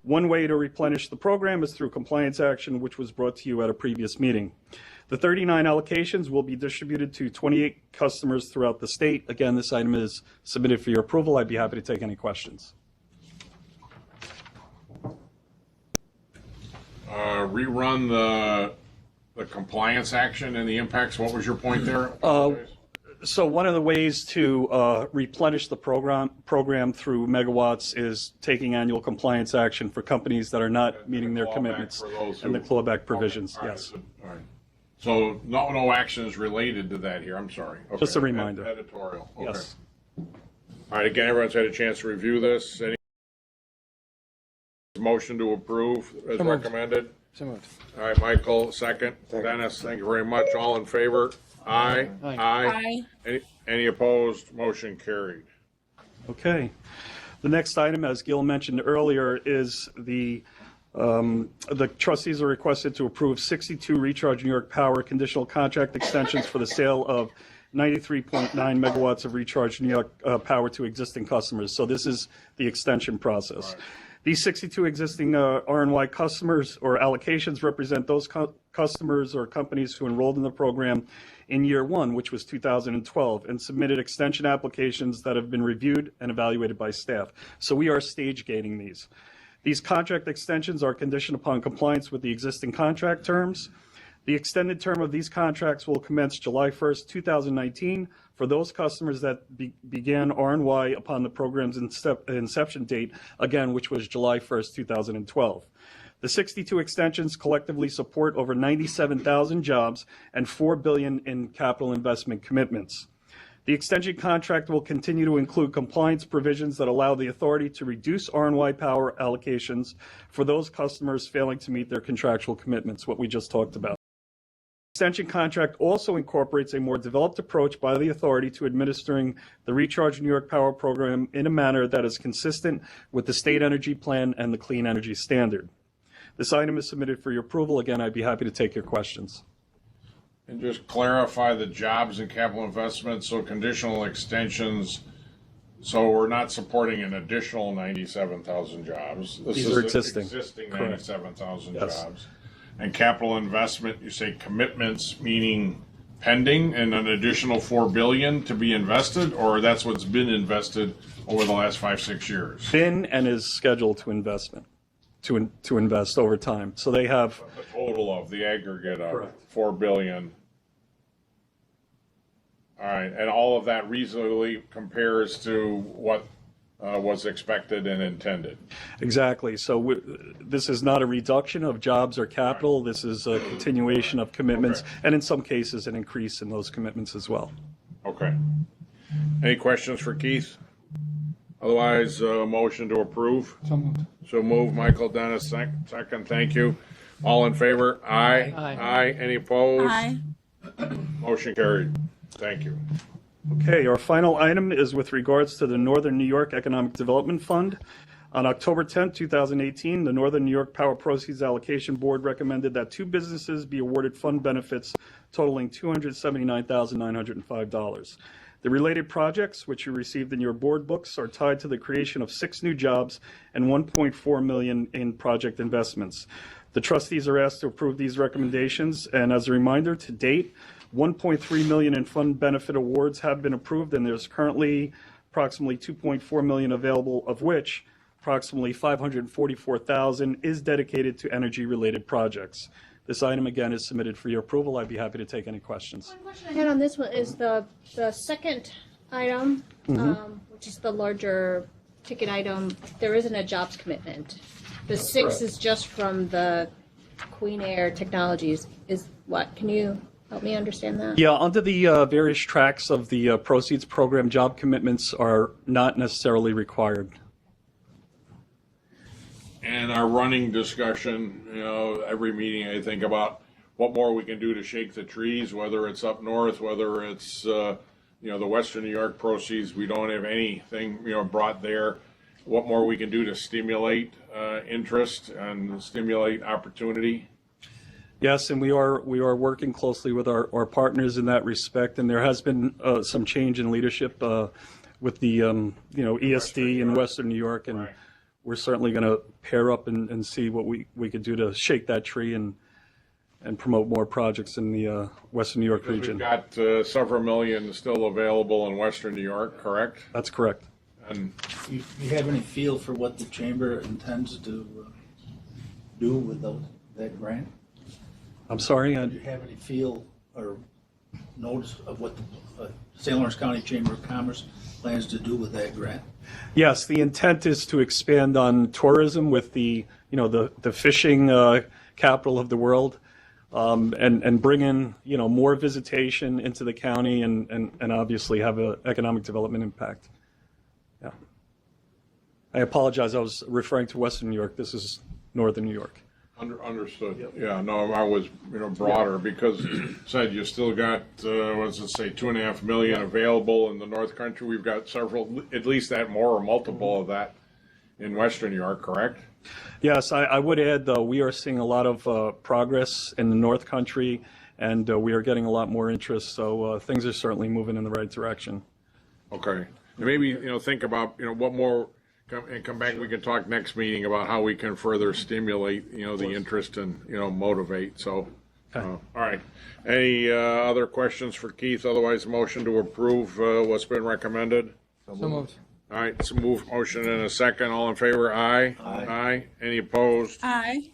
One way to replenish the program is through compliance action, which was brought to you at a previous meeting. The 39 allocations will be distributed to 28 customers throughout the state. Again, this item is submitted for your approval. I'd be happy to take any questions. Rerun the compliance action and the impacts. What was your point there? So one of the ways to replenish the program through megawatts is taking annual compliance action for companies that are not meeting their commitments and the clawback provisions. Yes. All right. So no actions related to that here. I'm sorry. Okay. Just a reminder. Editorial. Okay. Yes. All right. Again, everyone's had a chance to review this. Any motion to approve as recommended? So moved. All right, Michael, second. Dennis, thank you very much. All in favor? Aye. Aye. Any opposed? Motion carried. Okay. The next item, as Gil mentioned earlier, is the trustees are requested to approve 62 Recharge New York Power conditional contract extensions for the sale of 93.9 megawatts of Recharge New York power to existing customers. So this is the extension process. Right. These 62 existing RNY customers or allocations represent those customers or companies who enrolled in the program in year 1, which was 2012, and submitted extension applications that have been reviewed and evaluated by staff. So we are stage gating these. These contract extensions are conditioned upon compliance with the existing contract terms. The extended term of these contracts will commence July 1st, 2019 for those customers that began RNY upon the program's inception date, again, which was July 1st, 2012. The 62 extensions collectively support over 97,000 jobs and $4 billion in capital investment commitments. The extension contract will continue to include compliance provisions that allow the authority to reduce RNY power allocations for those customers failing to meet their contractual commitments, what we just talked about. The extension contract also incorporates a more developed approach by the authority to administering the Recharge New York Power Program in a manner that is consistent with the State Energy Plan and the Clean Energy Standard. This item is submitted for your approval. Again, I'd be happy to take your questions. And just clarify the jobs and capital investments, so conditional extensions, so we're not supporting an additional 97,000 jobs. These are existing 97,000 Yes. jobs. And capital investment, you say commitments, meaning pending and an additional $4 billion to be invested, or that's what's been invested over the last 5-6 years? Been and is scheduled to invest over time. So they have The total of the aggregate of Correct. $4 billion. All right, and all of that reasonably compares to what was expected and intended. Exactly. So this is not a reduction of jobs or capital. This is a continuation of commitments, and in some cases, an increase in those commitments as well. Okay. Any questions for Keith? Otherwise, motion to approve. So moved. So move, Michael. Dennis, second. Thank you. All in favor? Aye. Aye. Any opposed? Aye. Motion carried. Thank you. Okay, our final item is with regards to the Northern New York Economic Development Fund. On October 10, 2018, the Northern New York Power Proceeds Allocation Board recommended that 2 businesses be awarded fund benefits totaling $279,905. The related projects, which you received in your board books, are tied to the creation of 6 new jobs and $1.4 million in project investments. The trustees are asked to approve these recommendations, and as a reminder, to date, $1.3 million in fund benefit awards have been approved, and there's currently approximately $2.4 million available, of which approximately $544,000 is dedicated to energy-related projects. This item, again, is submitted for your approval. I'd be happy to take any questions. One question I had on this one is the second item, which is the larger ticket item, there isn't a jobs commitment. The 6 is just from the Queen Air Technologies. Is what? Can you help me understand that? Yeah, under the various tracks of the proceeds program, job commitments are not necessarily required. And our running discussion, every meeting I think about what more we can do to shake the trees, whether it's up north, whether it's, the Western New York proceeds, we don't have anything, brought there. What more we can do to stimulate interest and stimulate opportunity. Yes, and we are working closely with our partners in that respect, and there has been some change in leadership with the ESD in Western New York, and we're certainly going to pair up and see what we could do to shake that tree and promote more projects in the Western New York region. We've got several million still available in Western New York, correct? That's correct. And Do you have any feel for what the chamber intends to do with that grant? I'm sorry? Do you have any feel or notice of what the St. Lawrence County Chamber of Commerce plans to do with that grant? Yes, the intent is to expand on tourism with the fishing capital of the world, and bring in more visitation into the county and obviously have an economic development impact. Yeah. I apologize. I was referring to Western New York. This is Northern New York. Understood. Yep. Yeah, no, I was, broader because said you still got, what does it say, 2.5 million available in the North Country. We've got several, at least that more or multiple of that in Western New York, correct? Yes, I would add, though, we are seeing a lot of progress in the North Country, and we are getting a lot more interest, so things are certainly moving in the right direction. Okay. And maybe, think about, what more, come back, we can talk next meeting about how we can further stimulate, the interest and, motivate, so. Okay. All right. Any other questions for Keith? Otherwise, motion to approve what's been recommended? So moved. All right, so motion in a second. All in favor, aye? Aye. Aye. Any opposed? Aye.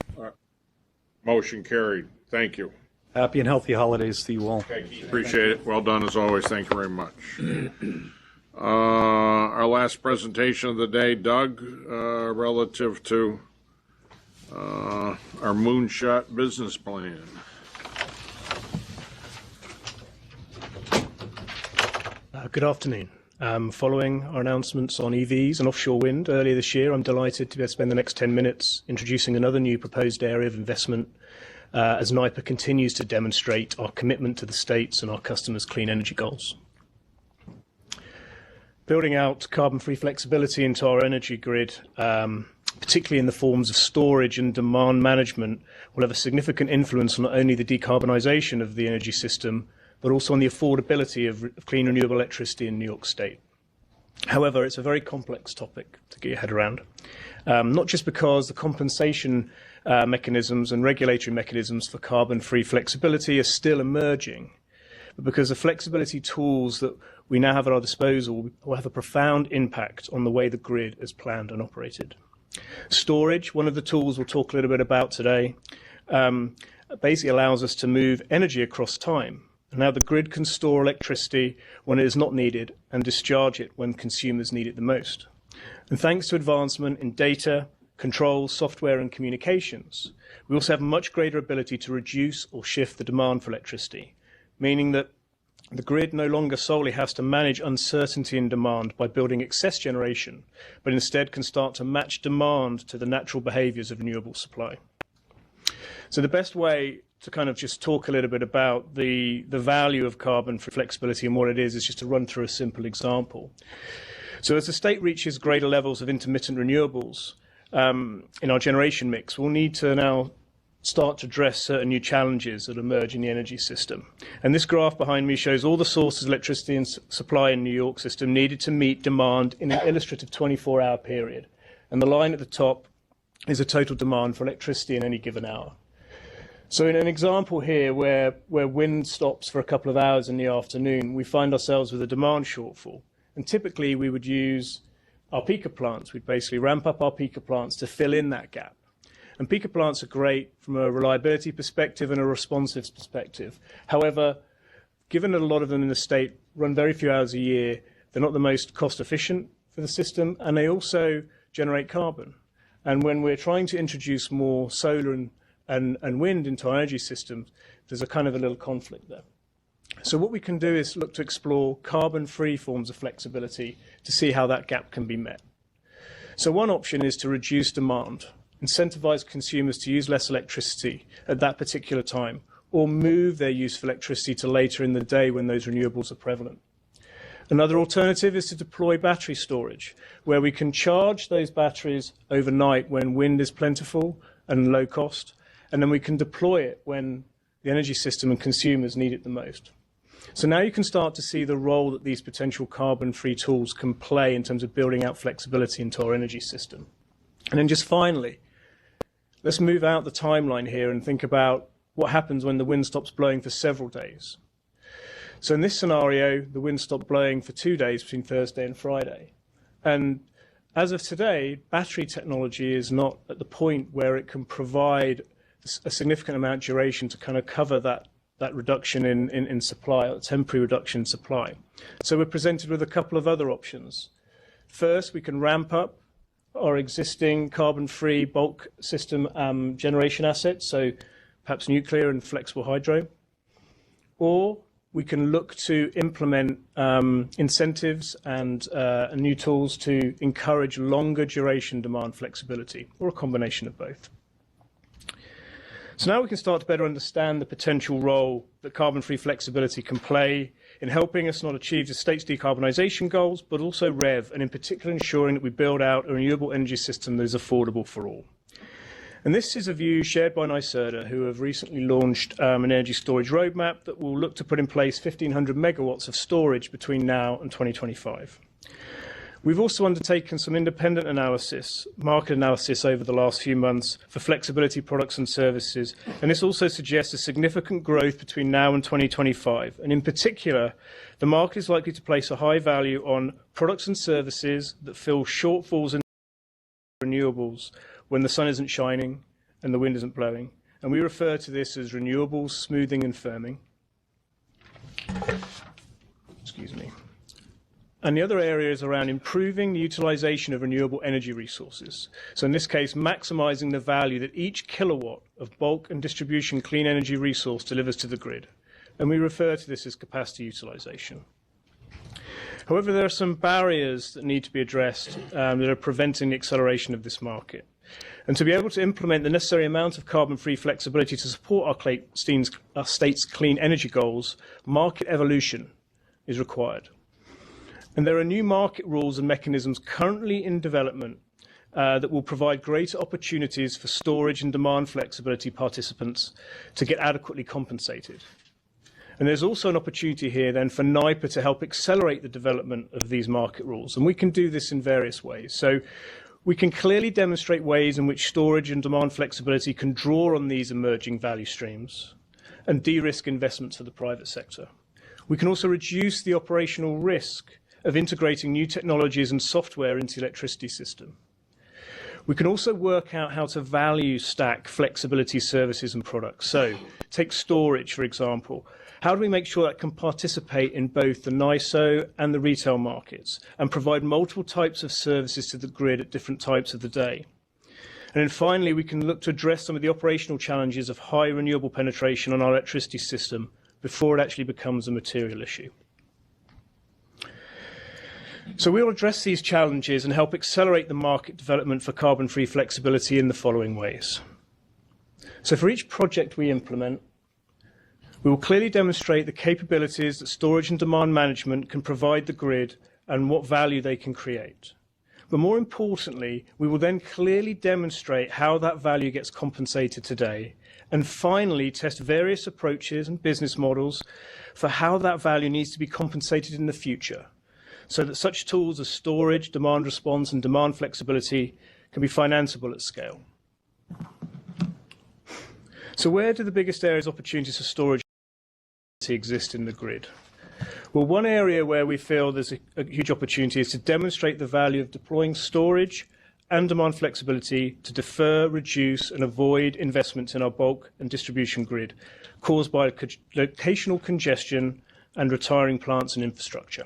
Motion carried. Thank you. Happy and healthy holidays to you all. Appreciate it. Well done as always. Thank you very much. Our last presentation of the day, Doug, relative to our moonshot business plan. Good afternoon. Following our announcements on EVs and offshore wind earlier this year, I'm delighted to be able to spend the next 10 minutes introducing another new proposed area of investment as NYPA continues to demonstrate our commitment to the states and our customers' clean energy goals. Building out carbon-free flexibility into our energy grid, particularly in the forms of storage and demand management, will have a significant influence on not only the decarbonisation of the energy system, but also on the affordability of clean renewable electricity in New York State. However, it's a very complex topic to get your head around, not just because the compensation mechanisms and regulatory mechanisms for carbon-free flexibility are still emerging, but because the flexibility tools that we now have at our disposal will have a profound impact on the way the grid is planned and operated. Storage, one of the tools we'll talk a little bit about today, basically allows us to move energy across time. And now the grid can store electricity when it is not needed and discharge it when consumers need it the most. And thanks to advancement in data, control, software and communications, we also have a much greater ability to reduce or shift the demand for electricity, meaning that the grid no longer solely has to manage uncertainty in demand by building excess generation, but instead can start to match demand to the natural behaviours of renewable supply. So the best way to kind of just talk a little bit about the value of carbon for flexibility and what it is just to run through a simple example. So as the state reaches greater levels of intermittent renewables in our generation mix, we'll need to now start to address certain new challenges that emerge in the energy system. And this graph behind me shows all the sources of electricity and supply in New York system needed to meet demand in an illustrative 24-hour period. And the line at the top is the total demand for electricity in any given hour. So in an example here where wind stops for a couple of hours in the afternoon, we find ourselves with a demand shortfall. And typically we would use our peaker plants. We'd basically ramp up our peaker plants to fill in that gap. And peaker plants are great from a reliability perspective and a responsive perspective. However, given that a lot of them in the state run very few hours a year, they're not the most cost efficient for the system, and they also generate carbon. And when we're trying to introduce more solar and wind into our energy system, there's a kind of a little conflict there. So what we can do is look to explore carbon-free forms of flexibility to see how that gap can be met. So one option is to reduce demand, incentivize consumers to use less electricity at that particular time, or move their use of electricity to later in the day when those renewables are prevalent. Another alternative is to deploy battery storage, where we can charge those batteries overnight when wind is plentiful and low cost, and then we can deploy it when the energy system and consumers need it the most. So now you can start to see the role that these potential carbon-free tools can play in terms of building out flexibility into our energy system. And then just finally, let's move out the timeline here and think about what happens when the wind stops blowing for several days. So in this scenario, the wind stopped blowing for 2 days between Thursday and Friday. And as of today, battery technology is not at the point where it can provide a significant amount of duration to kind of cover that reduction in supply, or temporary reduction in supply. So we're presented with a couple of other options. First, we can ramp up our existing carbon-free bulk system generation assets, so perhaps nuclear and flexible hydro. Or we can look to implement incentives and new tools to encourage longer duration demand flexibility, or a combination of both. So now we can start to better understand the potential role that carbon-free flexibility can play in helping us not achieve the state's decarbonisation goals, but also REV, and in particular ensuring that we build out a renewable energy system that is affordable for all. And this is a view shared by NYSERDA, who have recently launched an energy storage roadmap that will look to put in place 1,500 megawatts of storage between now and 2025. We've also undertaken some independent analysis, market analysis over the last few months for flexibility products and services, and this also suggests a significant growth between now and 2025. And in particular, the market is likely to place a high value on products and services that fill shortfalls in renewables when the sun isn't shining and the wind isn't blowing. And we refer to this as renewables smoothing and firming. Excuse me. And the other area is around improving the utilization of renewable energy resources. So in this case, maximizing the value that each kilowatt of bulk and distribution clean energy resource delivers to the grid. And we refer to this as capacity utilization. However, there are some barriers that need to be addressed that are preventing the acceleration of this market. And to be able to implement the necessary amount of carbon-free flexibility to support our state's clean energy goals, market evolution is required. And there are new market rules and mechanisms currently in development that will provide greater opportunities for storage and demand flexibility participants to get adequately compensated. And there's also an opportunity here then for NYPA to help accelerate the development of these market rules. And we can do this in various ways. So we can clearly demonstrate ways in which storage and demand flexibility can draw on these emerging value streams and de-risk investments for the private sector. We can also reduce the operational risk of integrating new technologies and software into the electricity system. We can also work out how to value stack flexibility services and products. So take storage, for example. How do we make sure that can participate in both the NYSO and the retail markets and provide multiple types of services to the grid at different types of the day? And then finally, we can look to address some of the operational challenges of high renewable penetration on our electricity system before it actually becomes a material issue. So we'll address these challenges and help accelerate the market development for carbon-free flexibility in the following ways. So for each project we implement, we will clearly demonstrate the capabilities that storage and demand management can provide the grid and what value they can create. But more importantly, we will then clearly demonstrate how that value gets compensated today, and finally test various approaches and business models for how that value needs to be compensated in the future, so that such tools as storage, demand response, and demand flexibility can be financeable at scale. So where do the biggest areas of opportunities for storage exist in the grid? Well, one area where we feel there's a huge opportunity is to demonstrate the value of deploying storage and demand flexibility to defer, reduce, and avoid investments in our bulk and distribution grid caused by locational congestion and retiring plants and infrastructure.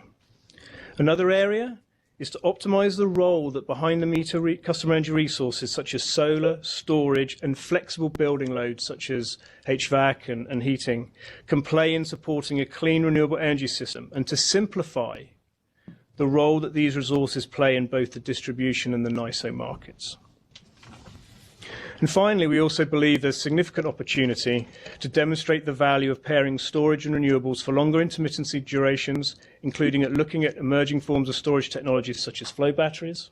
Another area is to optimize the role that behind-the-meter customer energy resources such as solar, storage, and flexible building loads such as HVAC and heating can play in supporting a clean renewable energy system, and to simplify the role that these resources play in both the distribution and the NISO markets. And finally, we also believe there's significant opportunity to demonstrate the value of pairing storage and renewables for longer intermittency durations, including looking at emerging forms of storage technologies such as flow batteries.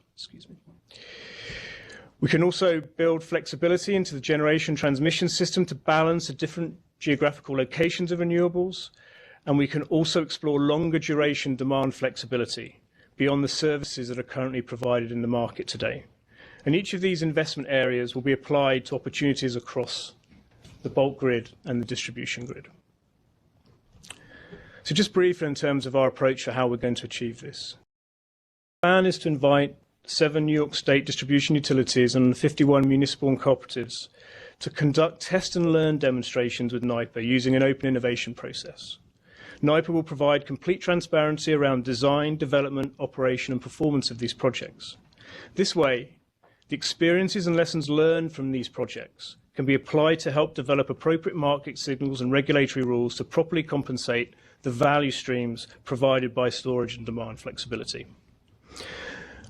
We can also build flexibility into the generation transmission system to balance the different geographical locations of renewables, and we can also explore longer duration demand flexibility beyond the services that are currently provided in the market today. And each of these investment areas will be applied to opportunities across the bulk grid and the distribution grid. So just briefly in terms of our approach for how we're going to achieve this. The plan is to invite 7 New York State distribution utilities and 51 municipal and cooperatives to conduct test and learn demonstrations with NYPA using an open innovation process. NYPA will provide complete transparency around design, development, operation and performance of these projects. This way, the experiences and lessons learned from these projects can be applied to help develop appropriate market signals and regulatory rules to properly compensate the value streams provided by storage and demand flexibility.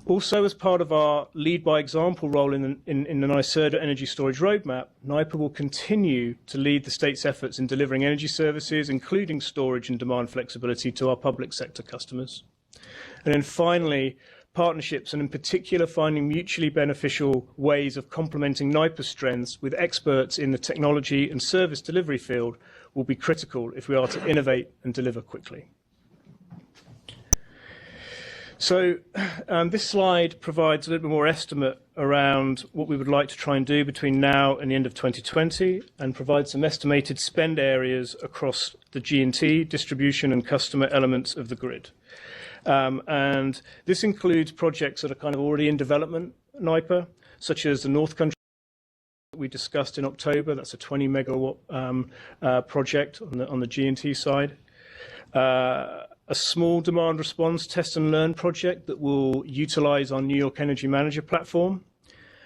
Also, as part of our lead by example role in the NYSERDA Energy Storage Roadmap, NYPA will continue to lead the state's efforts in delivering energy services, including storage and demand flexibility, to our public sector customers. And then finally, partnerships, and in particular finding mutually beneficial ways of complementing NYPA's strengths with experts in the technology and service delivery field, will be critical if we are to innovate and deliver quickly. So this slide provides a little bit more estimate around what we would like to try and do between now and the end of 2020, and provides some estimated spend areas across the G&T, distribution and customer elements of the grid. And this includes projects that are kind of already in development at NYPA, such as the North Country that we discussed in October. That's a 20 megawatt project on the G&T side. A small demand response test and learn project that will utilize our New York Energy Manager platform,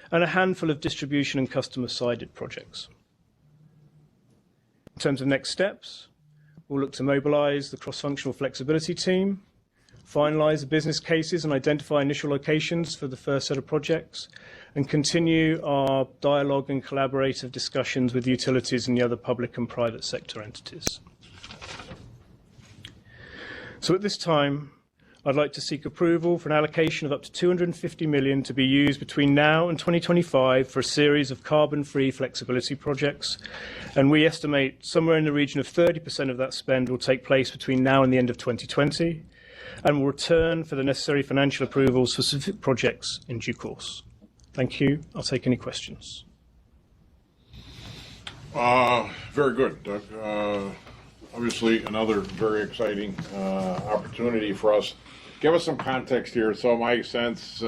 and a handful of distribution and customer-sided projects. In terms of next steps, we'll look to mobilize the cross-functional flexibility team, finalize the business cases and identify initial locations for the first set of projects, and continue our dialogue and collaborative discussions with utilities and the other public and private sector entities. So at this time, I'd like to seek approval for an allocation of up to $250 million to be used between now and 2025 for a series of carbon-free flexibility projects. And we estimate somewhere in the region of 30% of that spend will take place between now and the end of 2020, and will return for the necessary financial approvals for specific projects in due course. Thank you. I'll take any questions. Very good, Doug. Obviously, another very exciting opportunity for us. Give us some context here. So my sense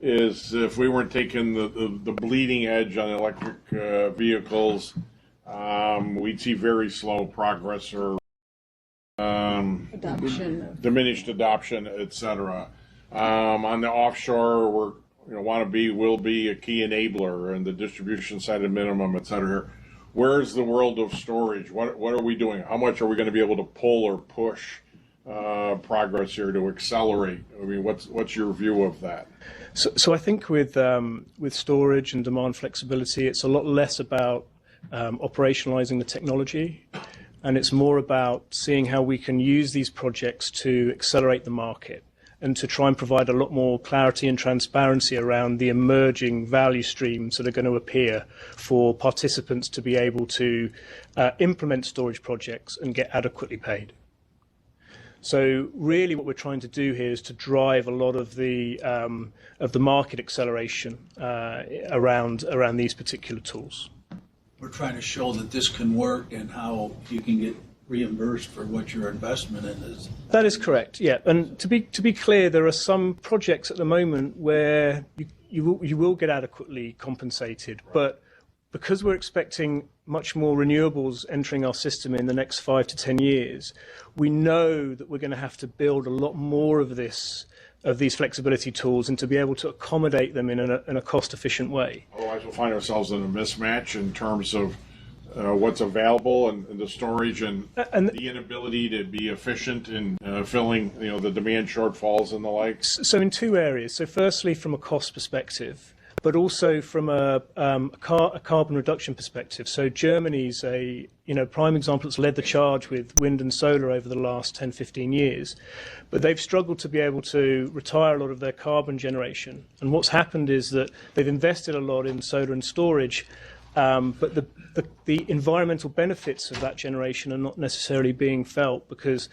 is if we weren't taking the bleeding edge on electric vehicles, we'd see very slow progress or diminished adoption, etc. On the offshore, we're will be a key enabler, and the distribution side of minimum, etc. Where's the world of storage? What are we doing? How much are we going to be able to pull or push progress here to accelerate? I mean, what's your view of that? So I think with storage and demand flexibility, it's a lot less about operationalizing the technology, and it's more about seeing how we can use these projects to accelerate the market, and to try and provide a lot more clarity and transparency around the emerging value streams that are going to appear for participants to be able to implement storage projects and get adequately paid. So really what we're trying to do here is to drive a lot of the market acceleration around these particular tools. We're trying to show that this can work and how you can get reimbursed for what your investment in is. That is correct, yeah. And to be clear, there are some projects at the moment where you will get adequately compensated, but because we're expecting much more renewables entering our system in the next 5 to 10 years, we know that we're going to have to build a lot more of these flexibility tools and to be able to accommodate them in a cost-efficient way. Otherwise, we'll find ourselves in a mismatch in terms of what's available and the storage and the inability to be efficient in filling, the demand shortfalls and the like. So in two areas. So firstly, from a cost perspective, but also from a carbon reduction perspective. So Germany's a prime example that's led the charge with wind and solar over the last 10, 15 years. But they've struggled to be able to retire a lot of their carbon generation. And what's happened is that they've invested a lot in solar and storage, but the environmental benefits of that generation are not necessarily being felt because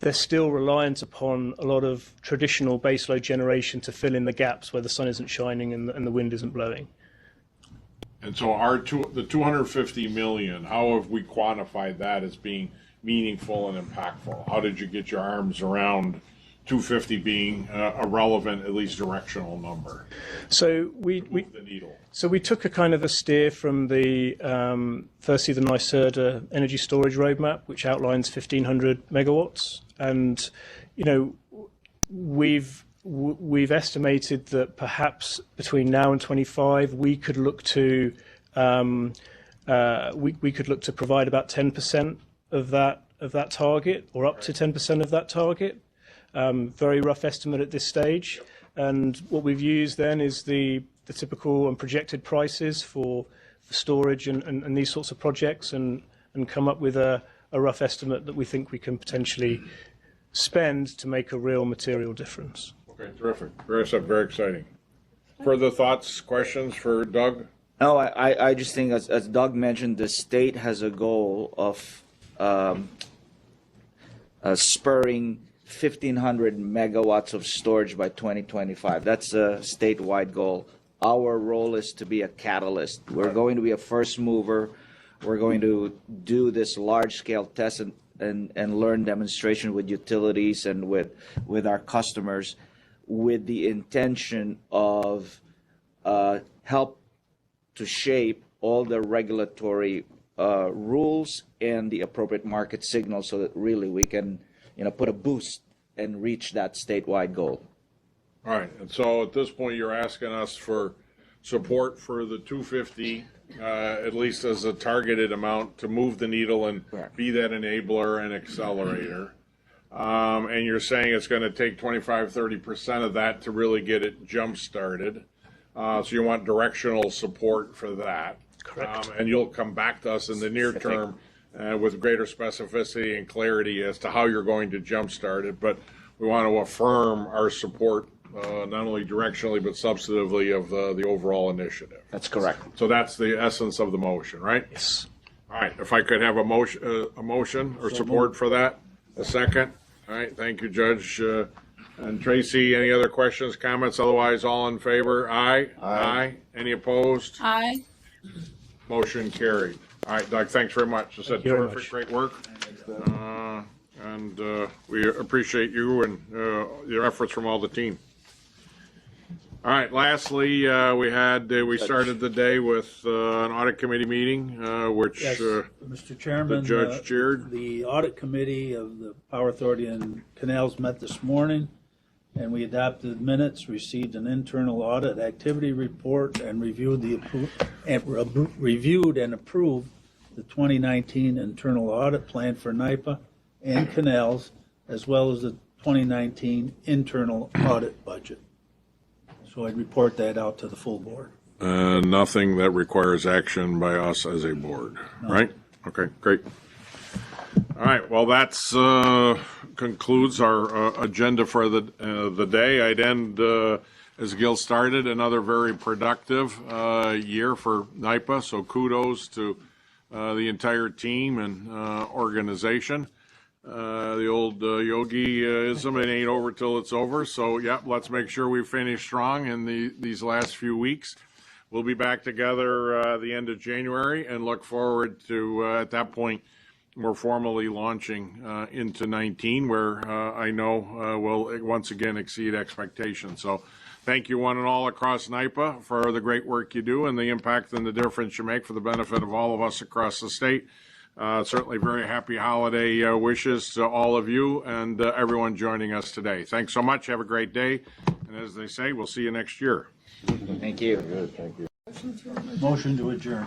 they're still reliant upon a lot of traditional baseload generation to fill in the gaps where the sun isn't shining and the wind isn't blowing. And so the 250 million, how have we quantified that as being meaningful and impactful? How did you get your arms around 250 being a relevant, at least directional number? So we took a kind of a steer from the firstly the NYSERDA energy storage roadmap, which outlines 1,500 megawatts, and we've estimated that perhaps between now and 25 we could look to we could look to provide about 10% of that target, or up to 10% of that target. Very rough estimate at this stage, and what we've used then is the typical and projected prices for storage and these sorts of projects, and come up with a rough estimate that we think we can potentially spend to make a real material difference. Okay, terrific. Very exciting. Further thoughts, questions for Doug? No, I just think, as Doug mentioned, the state has a goal of spurring 1,500 megawatts of storage by 2025. That's a statewide goal. Our role is to be a catalyst. We're going to be a first mover. We're going to do this large-scale test and learn demonstration with utilities and with our customers, with the intention of help to shape all the regulatory rules and the appropriate market signals so that really we can put a boost and reach that statewide goal. All right, and so at this point, you're asking us for support for the 250, at least as a targeted amount, to move the needle and be that enabler and accelerator. And you're saying it's going to take 25-30% of that to really get it jump-started. So you want directional support for that. Correct. And you'll come back to us in the near term with greater specificity and clarity as to how you're going to jumpstart it. But we want to affirm our support, not only directionally but substantively, of the overall initiative. That's correct. So that's the essence of the motion, right? Yes. All right. If I could have a motion or support for that, a second. All right. Thank you, Judge. And Tracy, any other questions, comments? Otherwise, all in favor? Aye. Aye. Any opposed? Aye. Motion carried. All right, Doug, thanks very much. I said terrific, great work. And we appreciate you and your efforts from all the team. All right, lastly, we started the day with an audit committee meeting, which Yes, Mr. Chairman, the judge chaired. The audit committee of the Power Authority and Canals met this morning, and we adopted minutes, received an internal audit activity report, and reviewed and approved the 2019 internal audit plan for NYPA and Canals, as well as the 2019 internal audit budget. So I'd report that out to the full board. Nothing that requires action by us as a board, right? Okay, great. All right, well, that's concludes our agenda for the day. I'd end, as Gil started, another very productive year for NYPA, so kudos to the entire team and organization. The old yogi-ism, it ain't over till it's over. So, yeah, let's make sure we finish strong in these last few weeks. We'll be back together the end of January and look forward to, at that point, more formally launching into 19, where I know will once again exceed expectations. So thank you one and all across NIPA for the great work you do and the impact and the difference you make for the benefit of all of us across the state. Certainly very happy holiday wishes to all of you and everyone joining us today. Thanks so much. Have a great day. And as they say, we'll see you next year. Thank you. Good, thank you. Motion to adjourn.